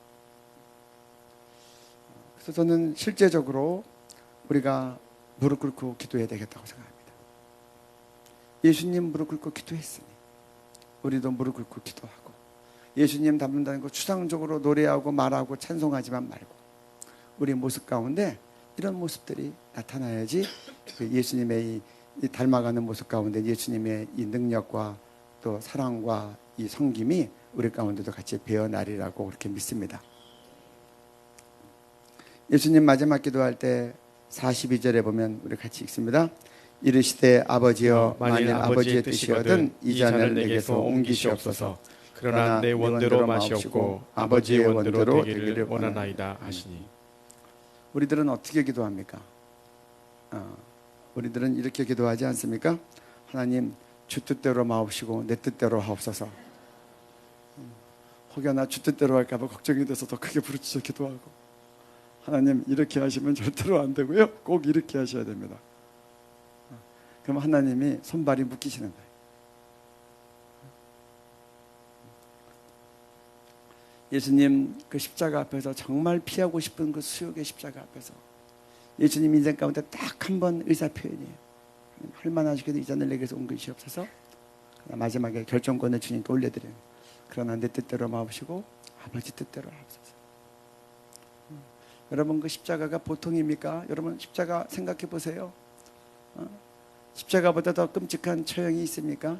그래서 저는 실제적으로 우리가 무릎 꿇고 기도해야 되겠다고 생각합니다. 예수님 무릎 꿇고 기도했으니 우리도 무릎 꿇고 기도하고, 예수님 닮는다는 거 추상적으로 노래하고 말하고 찬송하지만 말고 우리 모습 가운데 이런 모습들이 나타나야지 예수님의 이 닮아가는 모습 가운데 예수님의 이 능력과 또 사랑과 이 섬김이 우리 가운데도 같이 배어나리라고 그렇게 믿습니다. 예수님 마지막 기도할 때 42절에 보면 우리 같이 읽습니다. 이르시되 아버지여 만일 아버지의 뜻이거든 이 잔을 내게서 옮기시옵소서. 그러나 내 원대로 마시옵고 아버지의 원대로 되기를 원하나이다 하시니. 우리들은 어떻게 기도합니까? 우리들은 이렇게 기도하지 않습니까? 하나님 주 뜻대로 마옵시고 내 뜻대로 하옵소서. 혹여나 주 뜻대로 할까 봐 걱정이 돼서 더 크게 부르짖어 기도하고, 하나님 이렇게 하시면 절대로 안 되고요, 꼭 이렇게 하셔야 됩니다. 그럼 하나님이 손발이 묶이시는 거예요. 예수님 그 십자가 앞에서 정말 피하고 싶은 그 수욕의 십자가 앞에서 예수님 인생 가운데 딱 한 번 의사 표현이에요. 할만하시게도 이 잔을 내게서 옮기시옵소서. 마지막에 결정권을 주님께 올려드려요. 그러나 내 뜻대로 마옵시고 아버지 뜻대로 하옵소서. 여러분 그 십자가가 보통입니까? 여러분 십자가 생각해 보세요. 십자가보다 더 끔찍한 처형이 있습니까?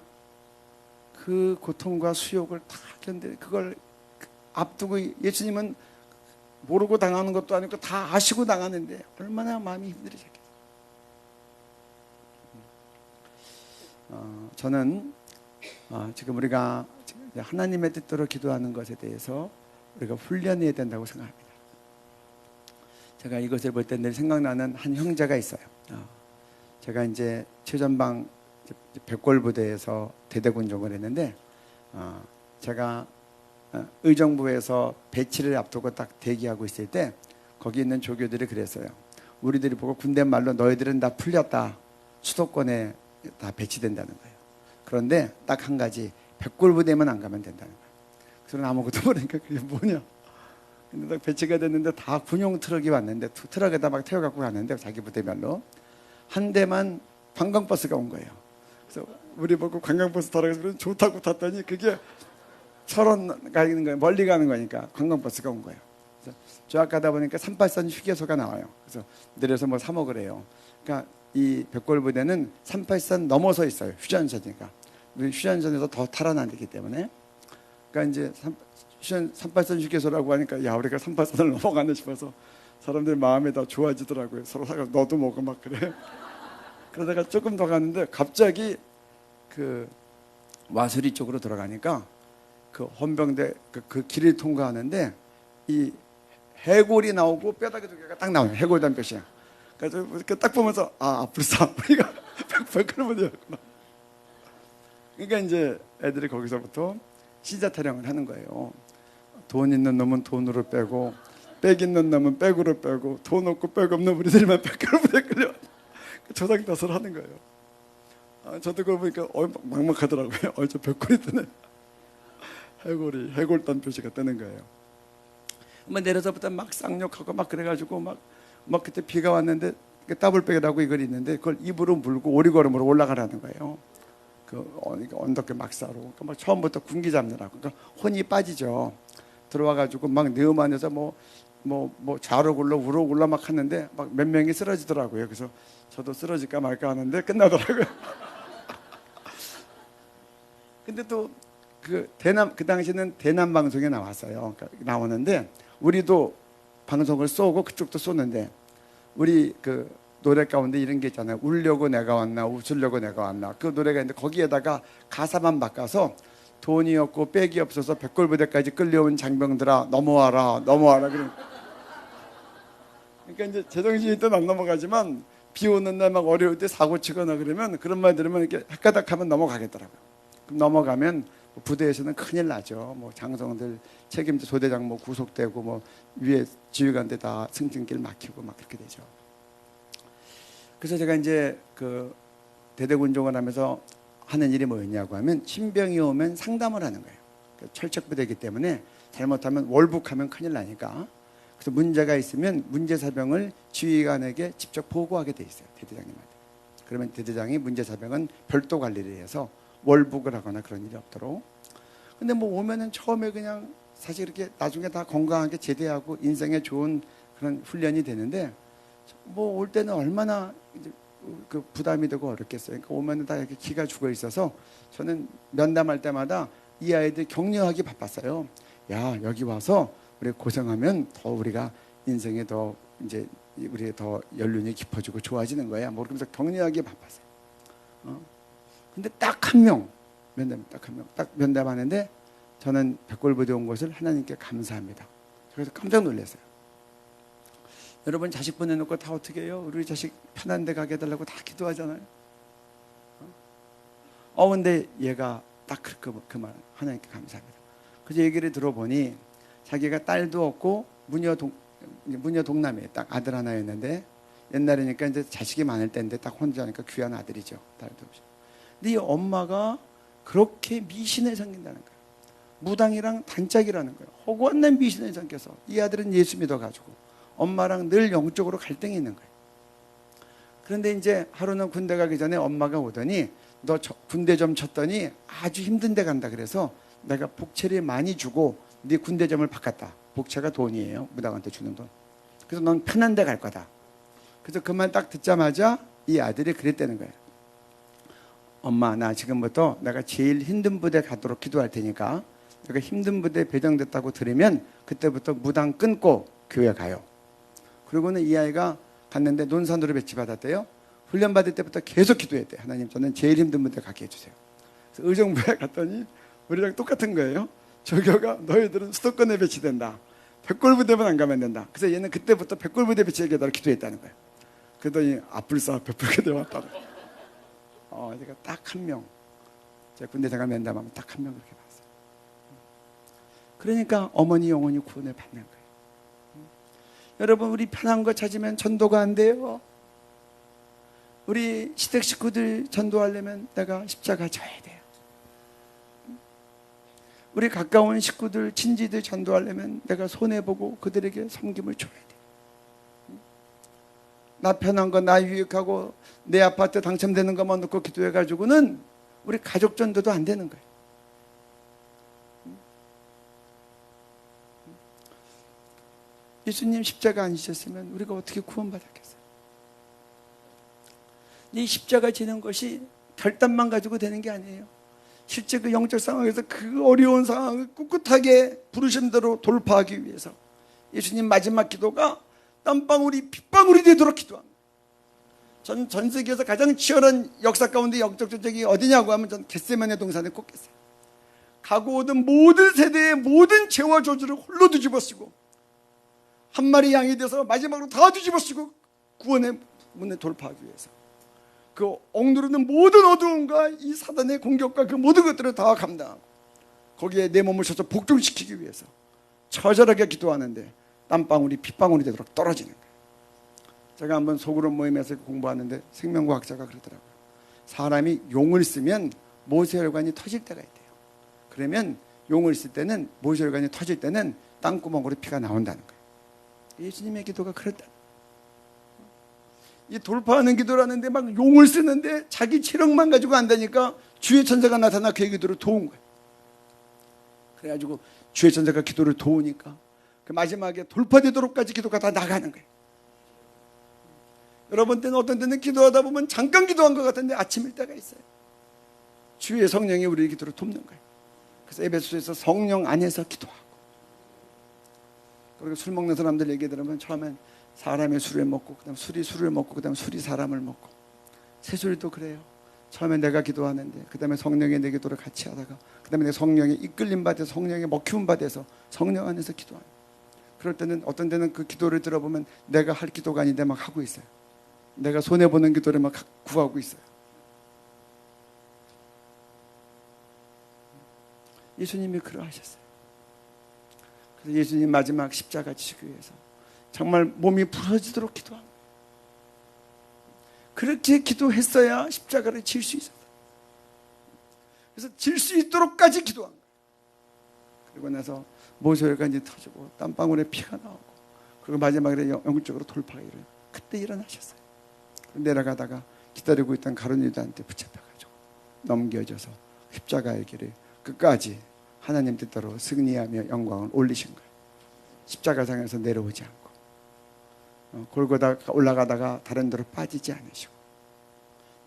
그 고통과 수욕을 다 견뎌, 그걸 앞두고 예수님은 모르고 당하는 것도 아니고 다 아시고 당하는데 얼마나 마음이 힘들으셨겠어요. 저는 지금 우리가 하나님의 뜻대로 기도하는 것에 대해서 우리가 훈련해야 된다고 생각합니다. 제가 이것을 볼 때 늘 생각나는 한 형제가 있어요. 제가 이제 최전방 백골부대에서 대대군종을 했는데, 제가 의정부에서 배치를 앞두고 딱 대기하고 있을 때 거기 있는 조교들이 그랬어요. 우리들이 보고 군대 말로 너희들은 다 풀렸다, 수도권에 다 배치된다는 거예요. 그런데 딱 한 가지, 백골부대만 안 가면 된다는 거예요. 그래서 아무것도 모르니까 그게 뭐냐. 근데 딱 배치가 됐는데 다 군용 트럭이 왔는데 트럭에다 막 태워갖고 가는데 자기 부대별로 한 대만 관광버스가 온 거예요. 그래서 우리 보고 관광버스 타라고 해서 좋다고 탔더니 그게 철원 가는 거예요. 멀리 가는 거니까 관광버스가 온 거예요. 그래서 쫙 가다 보니까 383 휴게소가 나와요. 그래서 내려서 뭐 사 먹으래요. 그러니까 이 백골부대는 383 넘어서 있어요. 휴전선이니까. 우리 휴전선에서 더 타러 안 되기 때문에. 그러니까 이제 383 휴게소라고 하니까 야 우리가 383을 넘어가네 싶어서 사람들 마음이 다 좋아지더라고요. 서로 사가 너도 먹어 막 그래. 그러다가 조금 더 가는데 갑자기 그 와수리 쪽으로 들어가니까 그 헌병대 그 길을 통과하는데 이 해골이 나오고 뼈다귀 두 개가 딱 나와요. 해골 단뼈시야. 그래서 딱 보면서 불사 우리가 백골부대였구나. 그러니까 이제 애들이 거기서부터 시자 타령을 하는 거예요. 돈 있는 놈은 돈으로 빼고 백 있는 놈은 백으로 빼고 돈 없고 백 없는 우리들만 백골부대 끌려 조상탓을 하는 거예요. 저도 그거 보니까 막막하더라고요. 저 백골이 뜨네. 해골단 표시가 뜨는 거예요. 내려서부터 막 쌍욕하고 막 그래가지고 막 그때 비가 왔는데 더블백이라고 이걸 있는데 그걸 입으로 물고 오리걸음으로 올라가라는 거예요. 그 언덕에 막사로. 그러니까 막 처음부터 군기 잡느라고. 그러니까 혼이 빠지죠. 들어와가지고 막 내음 안에서 뭐 좌로 굴러 우로 굴러 막 하는데 막 몇 명이 쓰러지더라고요. 그래서 저도 쓰러질까 말까 하는데 끝나더라고요. 근데 또 그 당시에는 대남 방송에 나왔어요. 그러니까 나오는데 우리도 방송을 쏘고 그쪽도 쏘는데 우리 그 노래 가운데 이런 게 있잖아요. 울려고 내가 왔나 웃으려고 내가 왔나. 그 노래가 있는데 거기에다가 가사만 바꿔서 돈이 없고 백이 없어서 백골부대까지 끌려온 장병들아 넘어와라 넘어와라. 그러니까 이제 제정신이 또 안 넘어가지만 비 오는 날 막 어려울 때 사고 치거나 그러면 그런 말 들으면 이렇게 헷가닥하면 넘어가겠더라고요. 그럼 넘어가면 부대에서는 큰일 나죠. 뭐 장성들 책임자 소대장 뭐 구속되고 뭐 위에 지휘관들 다 승진길 막히고 막 그렇게 되죠. 그래서 제가 이제 그 대대군종을 하면서 하는 일이 뭐였냐고 하면 신병이 오면 상담을 하는 거예요. 철책부대이기 때문에 잘못하면 월북하면 큰일 나니까. 그래서 문제가 있으면 문제사병을 지휘관에게 직접 보고하게 돼 있어요. 대대장님한테. 그러면 대대장이 문제사병은 별도 관리를 해서 월북을 하거나 그런 일이 없도록. 근데 뭐 오면은 처음에 그냥 사실 이렇게 나중에 다 건강하게 제대하고 인생에 좋은 그런 훈련이 되는데 뭐 올 때는 얼마나 이제 그 부담이 되고 어렵겠어요. 그러니까 오면은 다 이렇게 기가 죽어 있어서 저는 면담할 때마다 이 아이들 격려하기 바빴어요. 야, 여기 와서 우리 고생하면 더 우리가 인생에 더 이제 우리 더 연륜이 깊어지고 좋아지는 거야. 뭐 그러면서 격려하기 바빴어요. 근데 딱 한 명 딱 면담하는데 저는 백골부대 온 것을 하나님께 감사합니다. 그래서 깜짝 놀랐어요. 여러분 자식 보내놓고 다 어떻게 해요? 우리 자식 편한 데 가게 해달라고 다 기도하잖아요. 근데 얘가 딱 그 말 하나님께 감사합니다. 그래서 얘기를 들어보니 자기가 딸도 없고 무녀 동남이에요. 딱 아들 하나였는데 옛날이니까 이제 자식이 많을 때인데 딱 혼자니까 귀한 아들이죠. 딸도 없이. 근데 이 엄마가 그렇게 미신을 섬긴다는 거예요. 무당이랑 단짝이라는 거예요. 허구한 미신을 섬겨서 이 아들은 예수 믿어가지고 엄마랑 늘 영적으로 갈등이 있는 거예요. 그런데 이제 하루는 군대 가기 전에 엄마가 오더니 너 군대 좀 쳤더니 아주 힘든 데 간다 그래서 내가 복채를 많이 주고 네 군대점을 바꿨다. 복채가 돈이에요. 무당한테 주는 돈. 그래서 넌 편한 데 갈 거다. 그래서 그 말 딱 듣자마자 이 아들이 그랬다는 거예요. 엄마, 나 지금부터 내가 제일 힘든 부대 가도록 기도할 테니까 내가 힘든 부대 배정됐다고 들으면 그때부터 무당 끊고 교회 가요. 그리고는 이 아이가 갔는데 논산으로 배치받았대요. 훈련 받을 때부터 계속 기도했대요. 하나님, 저는 제일 힘든 부대 가게 해주세요. 그래서 의정부에 갔더니 우리랑 똑같은 거예요. 조교가 너희들은 수도권에 배치된다. 백골부대만 안 가면 된다. 그래서 얘는 그때부터 백골부대 배치에게다가 기도했다는 거예요. 그러더니 앞불사 백골부대 왔다고. 제가 딱 한 명, 제가 군대 생활 면담하면 딱 한 명 그렇게 봤어요. 그러니까 어머니 영혼이 구원을 받는 거예요. 여러분, 우리 편한 거 찾으면 전도가 안 돼요. 우리 시댁 식구들 전도하려면 내가 십자가 져야 돼요. 우리 가까운 식구들, 친지들 전도하려면 내가 손해보고 그들에게 섬김을 줘야 돼요. 나 편한 거, 나 유익하고 내 아파트 당첨되는 것만 놓고 기도해가지고는 우리 가족 전도도 안 되는 거예요. 예수님 십자가 안 지셨으면 우리가 어떻게 구원받았겠어요? 이 십자가 지는 것이 결단만 가지고 되는 게 아니에요. 실제 그 영적 상황에서 그 어려운 상황을 꿋꿋하게 부르심대로 돌파하기 위해서 예수님 마지막 기도가 땀방울이 핏방울이 되도록 기도합니다. 전 세계에서 가장 치열한 역사 가운데 영적 전쟁이 어디냐고 하면 전 겟세마네 동산에 꼽겠어요. 가고 오던 모든 세대의 모든 죄와 저주를 홀로 뒤집어쓰고 한 마리 양이 돼서 마지막으로 다 뒤집어쓰고 구원의 문에 돌파하기 위해서 그 억누르는 모든 어두움과 이 사단의 공격과 그 모든 것들을 다 감당하고 거기에 내 몸을 쳐서 복종시키기 위해서 처절하게 기도하는데 땀방울이 핏방울이 되도록 떨어지는 거예요. 제가 한번 소그룹 모임에서 공부하는데 생명과학자가 그러더라고요. 사람이 용을 쓰면 모세혈관이 터질 때가 있대요. 그러면 용을 쓸 때는 모세혈관이 터질 때는 땅구멍으로 피가 나온다는 거예요. 예수님의 기도가 그랬다. 이 돌파하는 기도라는데 막 용을 쓰는데 자기 체력만 가지고 안다니까 주의 천사가 나타나 그의 기도를 도운 거예요. 그래가지고 주의 천사가 기도를 도우니까 그 마지막에 돌파되도록까지 기도가 다 나가는 거예요. 여러분 때는 어떤 때는 기도하다 보면 잠깐 기도한 것 같은데 아침일 때가 있어요. 주의 성령이 우리의 기도를 돕는 거예요. 그래서 에베소에서 성령 안에서 기도하고 그리고 술 먹는 사람들 얘기 들으면 처음엔 사람이 술을 먹고 그다음 술이 술을 먹고 그다음 술이 사람을 먹고, 새소리도 그래요. 처음에 내가 기도하는데 그 다음에 성령이 내 기도를 같이 하다가 그 다음에 내 성령의 이끌림 받아서 성령의 먹히움 받아서 성령 안에서 기도하는, 그럴 때는 어떤 때는 그 기도를 들어보면 내가 할 기도가 아닌데 막 하고 있어요. 내가 손해보는 기도를 막 구하고 있어요. 예수님이 그러하셨어요. 그래서 예수님 마지막 십자가 지시기 위해서 정말 몸이 부러지도록 기도합니다. 그렇게 기도했어야 십자가를 질 수 있었어요. 그래서 질 수 있도록까지 기도한 거예요. 그리고 나서 모세혈관이 터지고 땀방울에 피가 나오고, 그리고 마지막에 영적으로 돌파가 일어나요. 그때 일어나셨어요. 내려가다가 기다리고 있던 가룟 유다한테 붙잡혀가지고 넘겨져서 십자가의 길을 끝까지 하나님 뜻대로 승리하며 영광을 올리신 거예요. 십자가상에서 내려오지 않고 골고다 올라가다가 다른 데로 빠지지 않으시고,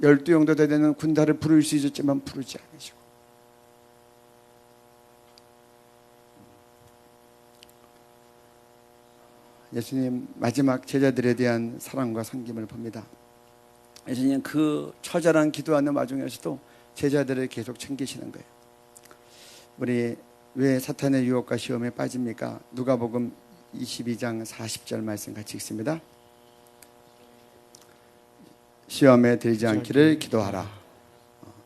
12용도 되는 군사를 부를 수 있었지만 부르지 않으시고, 예수님 마지막 제자들에 대한 사랑과 섬김을 봅니다. 예수님 그 처절한 기도하는 와중에서도 제자들을 계속 챙기시는 거예요. 우리 왜 사탄의 유혹과 시험에 빠집니까? 누가복음 22장 40절 말씀 같이 읽습니다. 시험에 들지 않기를 기도하라.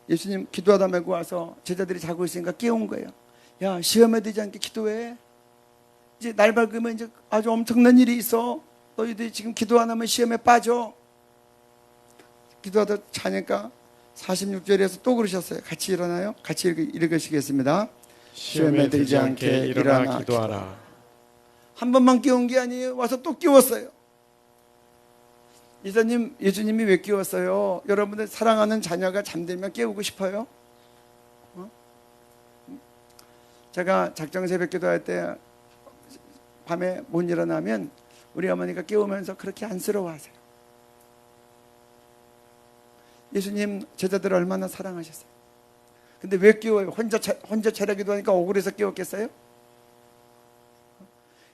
예수님 기도하다 말고 와서 제자들이 자고 있으니까 깨운 거예요. 야, 시험에 들지 않게 기도해. 이제 날 밝으면 이제 아주 엄청난 일이 있어. 너희들이 지금 기도 안 하면 시험에 빠져. 기도하다 자니까 46절에서 또 그러셨어요. 같이 일어나요? 같이 읽으시겠습니다. 시험에 들지 않게 일어나 기도하라. 한 번만 깨운 게 아니에요. 와서 또 깨웠어요. 예수님이 왜 깨웠어요? 여러분들 사랑하는 자녀가 잠들면 깨우고 싶어요? 제가 작정 새벽 기도할 때 밤에 못 일어나면 우리 어머니가 깨우면서 그렇게 안쓰러워하세요. 예수님 제자들을 얼마나 사랑하셨어요. 근데 왜 깨워요? 혼자 차려 기도하니까 억울해서 깨웠겠어요?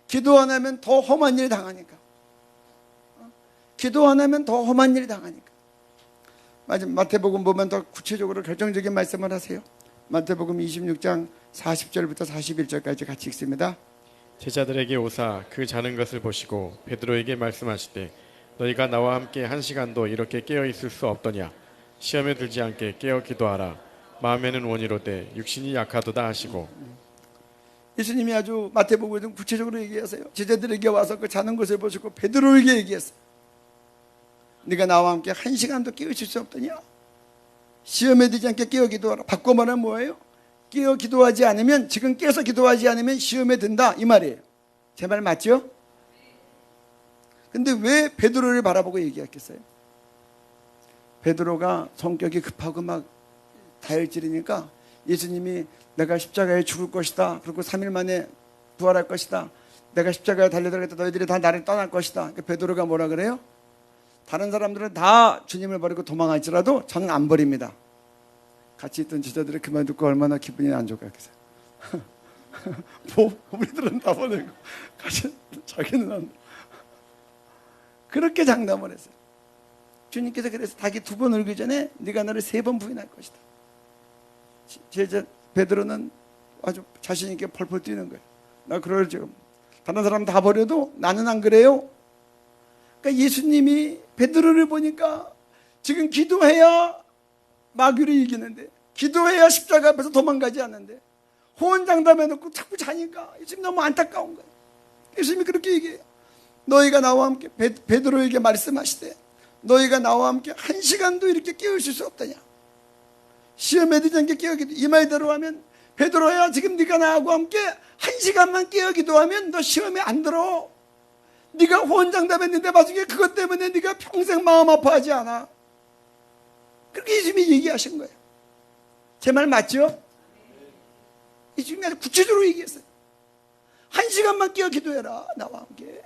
기도 안 하면 더 험한 일 당하니까. 기도 안 하면 더 험한 일 당하니까. 마태복음 보면 더 구체적으로 결정적인 말씀을 하세요. 마태복음 26장 40절부터 41절까지 같이 읽습니다. 제자들에게 오사 그 자는 것을 보시고 베드로에게 말씀하시되 너희가 나와 함께 1시간도 이렇게 깨어 있을 수 없더냐. 시험에 들지 않게 깨어 기도하라. 마음에는 원이로되 육신이 약하도다 하시고. 예수님이 아주 마태복음에 좀 구체적으로 얘기하세요. 제자들에게 와서 그 자는 것을 보시고 베드로에게 얘기했어요. 네가 나와 함께 1시간도 깨어 있을 수 없더냐. 시험에 들지 않게 깨어 기도하라. 바꿔 말하면 뭐예요? 깨어 기도하지 않으면, 지금 깨서 기도하지 않으면 시험에 든다 이 말이에요. 제 말 맞죠? 근데 왜 베드로를 바라보고 얘기했겠어요? 베드로가 성격이 급하고 막 다혈질이니까 예수님이 내가 십자가에 죽을 것이다, 그리고 3일 만에 부활할 것이다, 내가 십자가에 달려들겠다, 너희들이 다 나를 떠날 것이다. 그러니까 베드로가 뭐라 그래요? 다른 사람들은 다 주님을 버리고 도망할지라도 저는 안 버립니다. 같이 있던 제자들이 그 말 듣고 얼마나 기분이 안 좋겠어요. 우리들은 다 보내고 자기는 안. 그렇게 장담을 했어요. 주님께서 그래서 닭이 2번 울기 전에 네가 나를 3번 부인할 것이다. 제자 베드로는 아주 자신 있게 펄펄 뛰는 거예요. 나 그러죠. 다른 사람 다 버려도 나는 안 그래요. 그러니까 예수님이 베드로를 보니까 지금 기도해야 마귀를 이기는데, 기도해야 십자가 앞에서 도망가지 않는데 호언장담해놓고 자꾸 자니까 예수님 너무 안타까운 거예요. 예수님이 그렇게 얘기해요. 너희가 나와 함께 베드로에게 말씀하시되 너희가 나와 함께 1시간도 이렇게 깨우실 수 없다냐. 시험에 들지 않게 깨어 기도. 이 말대로 하면 베드로야, 지금 네가 나하고 함께 1시간만 깨어 기도하면 너 시험에 안 들어. 네가 호언장담했는데 나중에 그것 때문에 네가 평생 마음 아파하지 않아. 그렇게 예수님이 얘기하신 거예요. 제 말 맞죠? 예수님이 아주 구체적으로 얘기했어요. 1시간만 깨어 기도해라 나와 함께.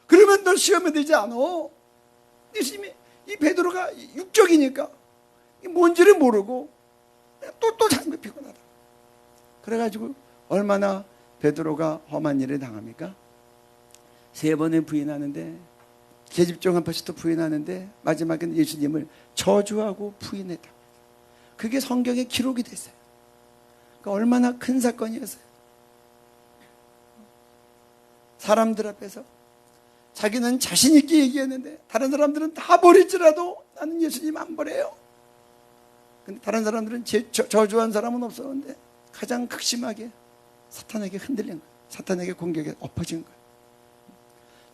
그러면 너 시험에 들지 않아. 예수님이, 이 베드로가 육적이니까 뭔지를 모르고 또 장면 피곤하다. 그래가지고 얼마나 베드로가 험한 일을 당합니까? 3번을 부인하는데, 계집종 앞에서도 부인하는데 마지막에는 예수님을 저주하고 부인했다. 그게 성경에 기록이 됐어요. 그러니까 얼마나 큰 사건이었어요. 사람들 앞에서 자기는 자신 있게 얘기했는데 다른 사람들은 다 버릴지라도 나는 예수님 안 버려요. 근데 다른 사람들은 저주한 사람은 없었는데 가장 극심하게 사탄에게 흔들린 거예요. 사탄에게 공격에 엎어진 거예요.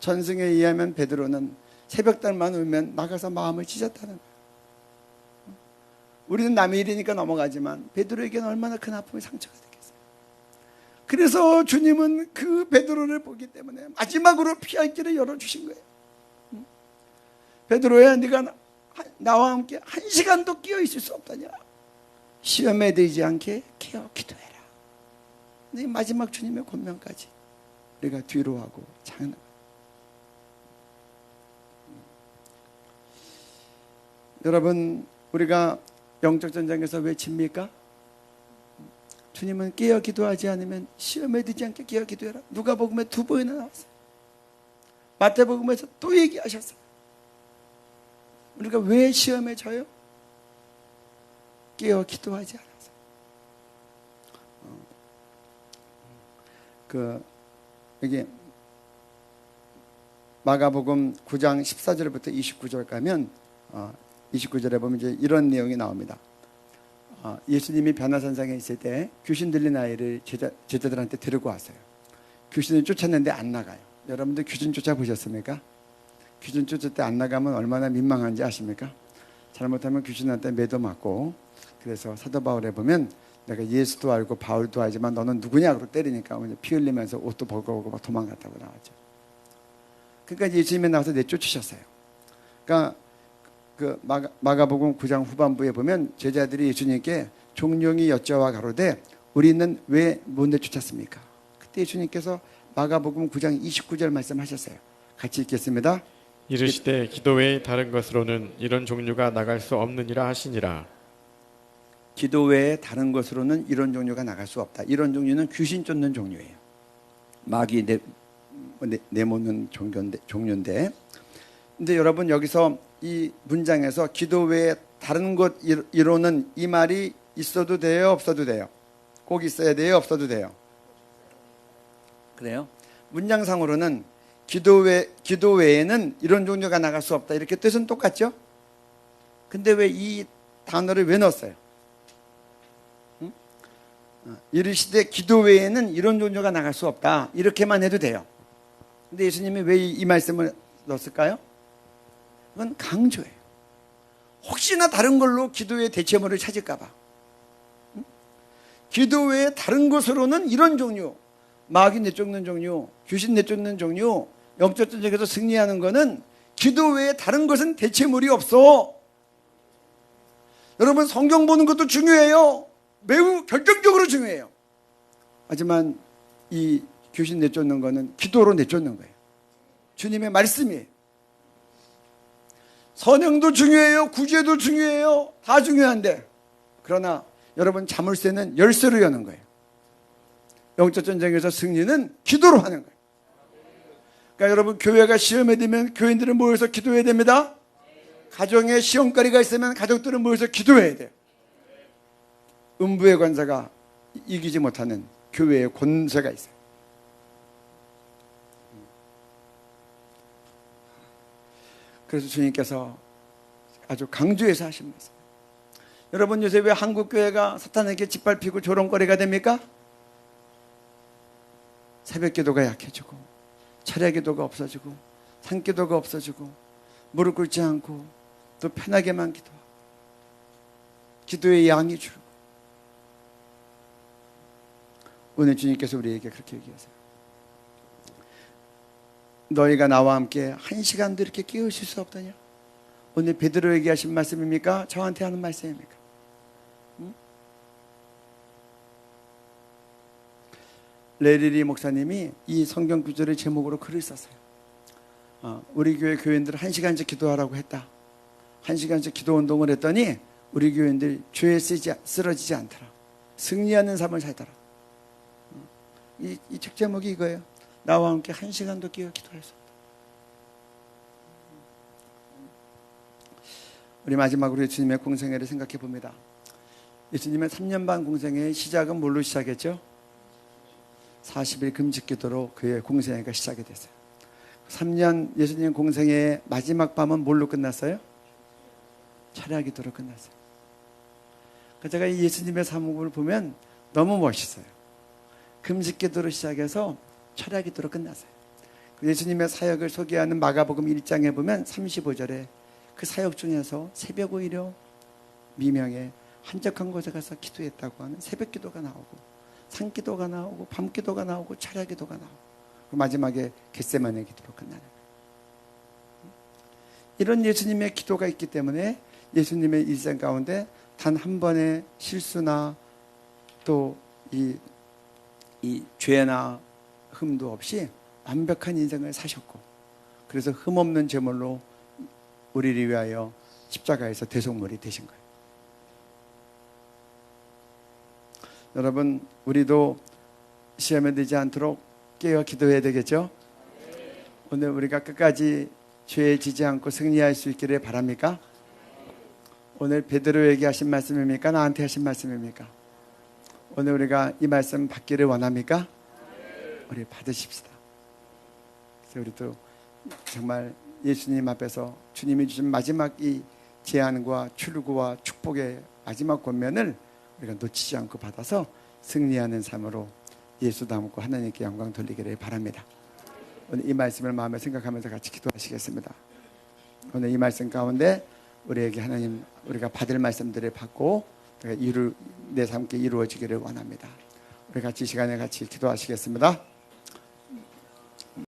전승에 의하면 베드로는 새벽달만 울면 나가서 마음을 찢었다는 거예요. 우리는 남의 일이니까 넘어가지만 베드로에게는 얼마나 큰 아픔의 상처가 됐겠어요. 그래서 주님은 그 베드로를 보기 때문에 마지막으로 피할 길을 열어주신 거예요. 베드로야, 네가 나와 함께 1시간도 끼어 있을 수 없다냐? 시험에 들지 않게 깨어 기도해라. 네, 마지막 주님의 권면까지 우리가 뒤로 하고 장난. 여러분, 우리가 영적 전쟁에서 왜 집니까? 주님은 깨어 기도하지 않으면 시험에 들지 않게 깨어 기도해라. 누가복음에 2번이나 나왔어요. 마태복음에서 또 얘기하셨어요. 우리가 왜 시험에 져요? 깨어 기도하지 않아서. 여기 마가복음 9장 14절부터 29절 가면 29절에 보면 이제 이런 내용이 나옵니다. 예수님이 변화산상에 있을 때 귀신 들린 아이를 제자들한테 데리고 왔어요. 귀신을 쫓았는데 안 나가요. 여러분들 귀신 쫓아보셨습니까? 귀신 쫓을 때 안 나가면 얼마나 민망한지 아십니까? 잘못하면 귀신한테 매도 맞고, 그래서 사도 바울에 보면 내가 예수도 알고 바울도 알지만 너는 누구냐? 그러고 때리니까 피 흘리면서 옷도 벗어오고 막 도망갔다고 나왔죠. 그러니까 예수님이 나와서 내쫓으셨어요. 그러니까 그 마가복음 9장 후반부에 보면 제자들이 예수님께 종용이 여쭤와 가로되 우리는 왜 못 내쫓았습니까? 그때 예수님께서 마가복음 9장 29절 말씀하셨어요. 같이 읽겠습니다. 이르시되 기도 외에 다른 것으로는 이런 종류가 나갈 수 없느니라 하시니라. 기도 외에 다른 것으로는 이런 종류가 나갈 수 없다. 이런 종류는 귀신 쫓는 종류예요. 마귀 내모는 종류인데, 근데 여러분 여기서 이 문장에서 기도 외에 다른 것 이로는 이 말이 있어도 돼요, 없어도 돼요? 꼭 있어야 돼요, 없어도 돼요? 그래요? 문장상으로는 기도 외에는 이런 종류가 나갈 수 없다, 이렇게 뜻은 똑같죠? 근데 왜 이 단어를 왜 넣었어요? 응? 이르시되 기도 외에는 이런 종류가 나갈 수 없다, 이렇게만 해도 돼요. 근데 예수님이 왜 이 말씀을 넣었을까요? 그건 강조예요. 혹시나 다른 걸로 기도의 대체물을 찾을까 봐. 기도 외에 다른 것으로는 이런 종류, 마귀 내쫓는 종류, 귀신 내쫓는 종류, 영적 전쟁에서 승리하는 거는 기도 외에 다른 것은 대체물이 없어. 여러분, 성경 보는 것도 중요해요. 매우 결정적으로 중요해요. 하지만 이 귀신 내쫓는 거는 기도로 내쫓는 거예요. 주님의 말씀이에요. 선행도 중요해요. 구제도 중요해요. 다 중요한데, 그러나 여러분, 자물쇠는 열쇠로 여는 거예요. 영적 전쟁에서 승리는 기도로 하는 거예요. 그러니까 여러분, 교회가 시험에 들면 교인들은 모여서 기도해야 됩니다. 가정에 시험거리가 있으면 가족들은 모여서 기도해야 돼요. 음부의 권세가 이기지 못하는 교회의 권세가 있어요. 그래서 주님께서 아주 강조해서 하신 말씀. 여러분, 요새 왜 한국교회가 사탄에게 짓밟히고 조롱거리가 됩니까? 새벽기도가 약해지고 철야기도가 없어지고 산기도가 없어지고 무릎 꿇지 않고 또 편하게만 기도하고 기도의 양이 줄고. 오늘 주님께서 우리에게 그렇게 얘기하세요. 너희가 나와 함께 1시간도 이렇게 깨우실 수 없더냐? 오늘 베드로에게 하신 말씀입니까? 저한테 하는 말씀입니까? 응? 레리리 목사님이 이 성경 구절의 제목으로 글을 썼어요. 우리 교회 교인들 1시간씩 기도하라고 했다. 1시간씩 기도 운동을 했더니 우리 교인들 죄에 쓰러지지 않더라. 승리하는 삶을 살더라. 이 책 제목이 이거예요. 나와 함께 1시간도 끼어 기도할 수 없다. 우리 마지막으로 예수님의 공생애를 생각해 봅니다. 예수님의 3년 반 공생애의 시작은 뭘로 시작했죠? 40일 금식기도로 그의 공생애가 시작이 됐어요. 3년 예수님 공생애의 마지막 밤은 뭘로 끝났어요? 철야기도로 끝났어요. 제가 이 예수님의 사목을 보면 너무 멋있어요. 금식기도로 시작해서 철야기도로 끝났어요. 예수님의 사역을 소개하는 마가복음 1장에 보면 35절에 그 사역 중에서 새벽 오히려 미명에 한적한 곳에 가서 기도했다고 하는 새벽기도가 나오고, 산기도가 나오고, 밤기도가 나오고, 철야기도가 나오고, 마지막에 겟세마네 기도로 끝나는 거예요. 이런 예수님의 기도가 있기 때문에 예수님의 일생 가운데 단 한 번의 실수나 또 이 죄나 흠도 없이 완벽한 인생을 사셨고, 그래서 흠없는 제물로 우리를 위하여 십자가에서 대속물이 되신 거예요. 여러분, 우리도 시험에 들지 않도록 깨어 기도해야 되겠죠? 오늘 우리가 끝까지 죄에 지지 않고 승리할 수 있기를 바랍니까? 오늘 베드로에게 하신 말씀입니까? 나한테 하신 말씀입니까? 오늘 우리가 이 말씀 받기를 원합니까? 우리 받으십시다. 그래서 우리도 정말 예수님 앞에서 주님이 주신 마지막 이 제안과 출구와 축복의 마지막 권면을 우리가 놓치지 않고 받아서 승리하는 삶으로 예수 닮고 하나님께 영광 돌리기를 바랍니다. 오늘 이 말씀을 마음에 생각하면서 같이 기도하시겠습니다. 오늘 이 말씀 가운데 우리에게 하나님, 우리가 받을 말씀들을 받고 내 삶께 이루어지기를 원합니다. 우리 같이 이 시간에 같이 기도하시겠습니다.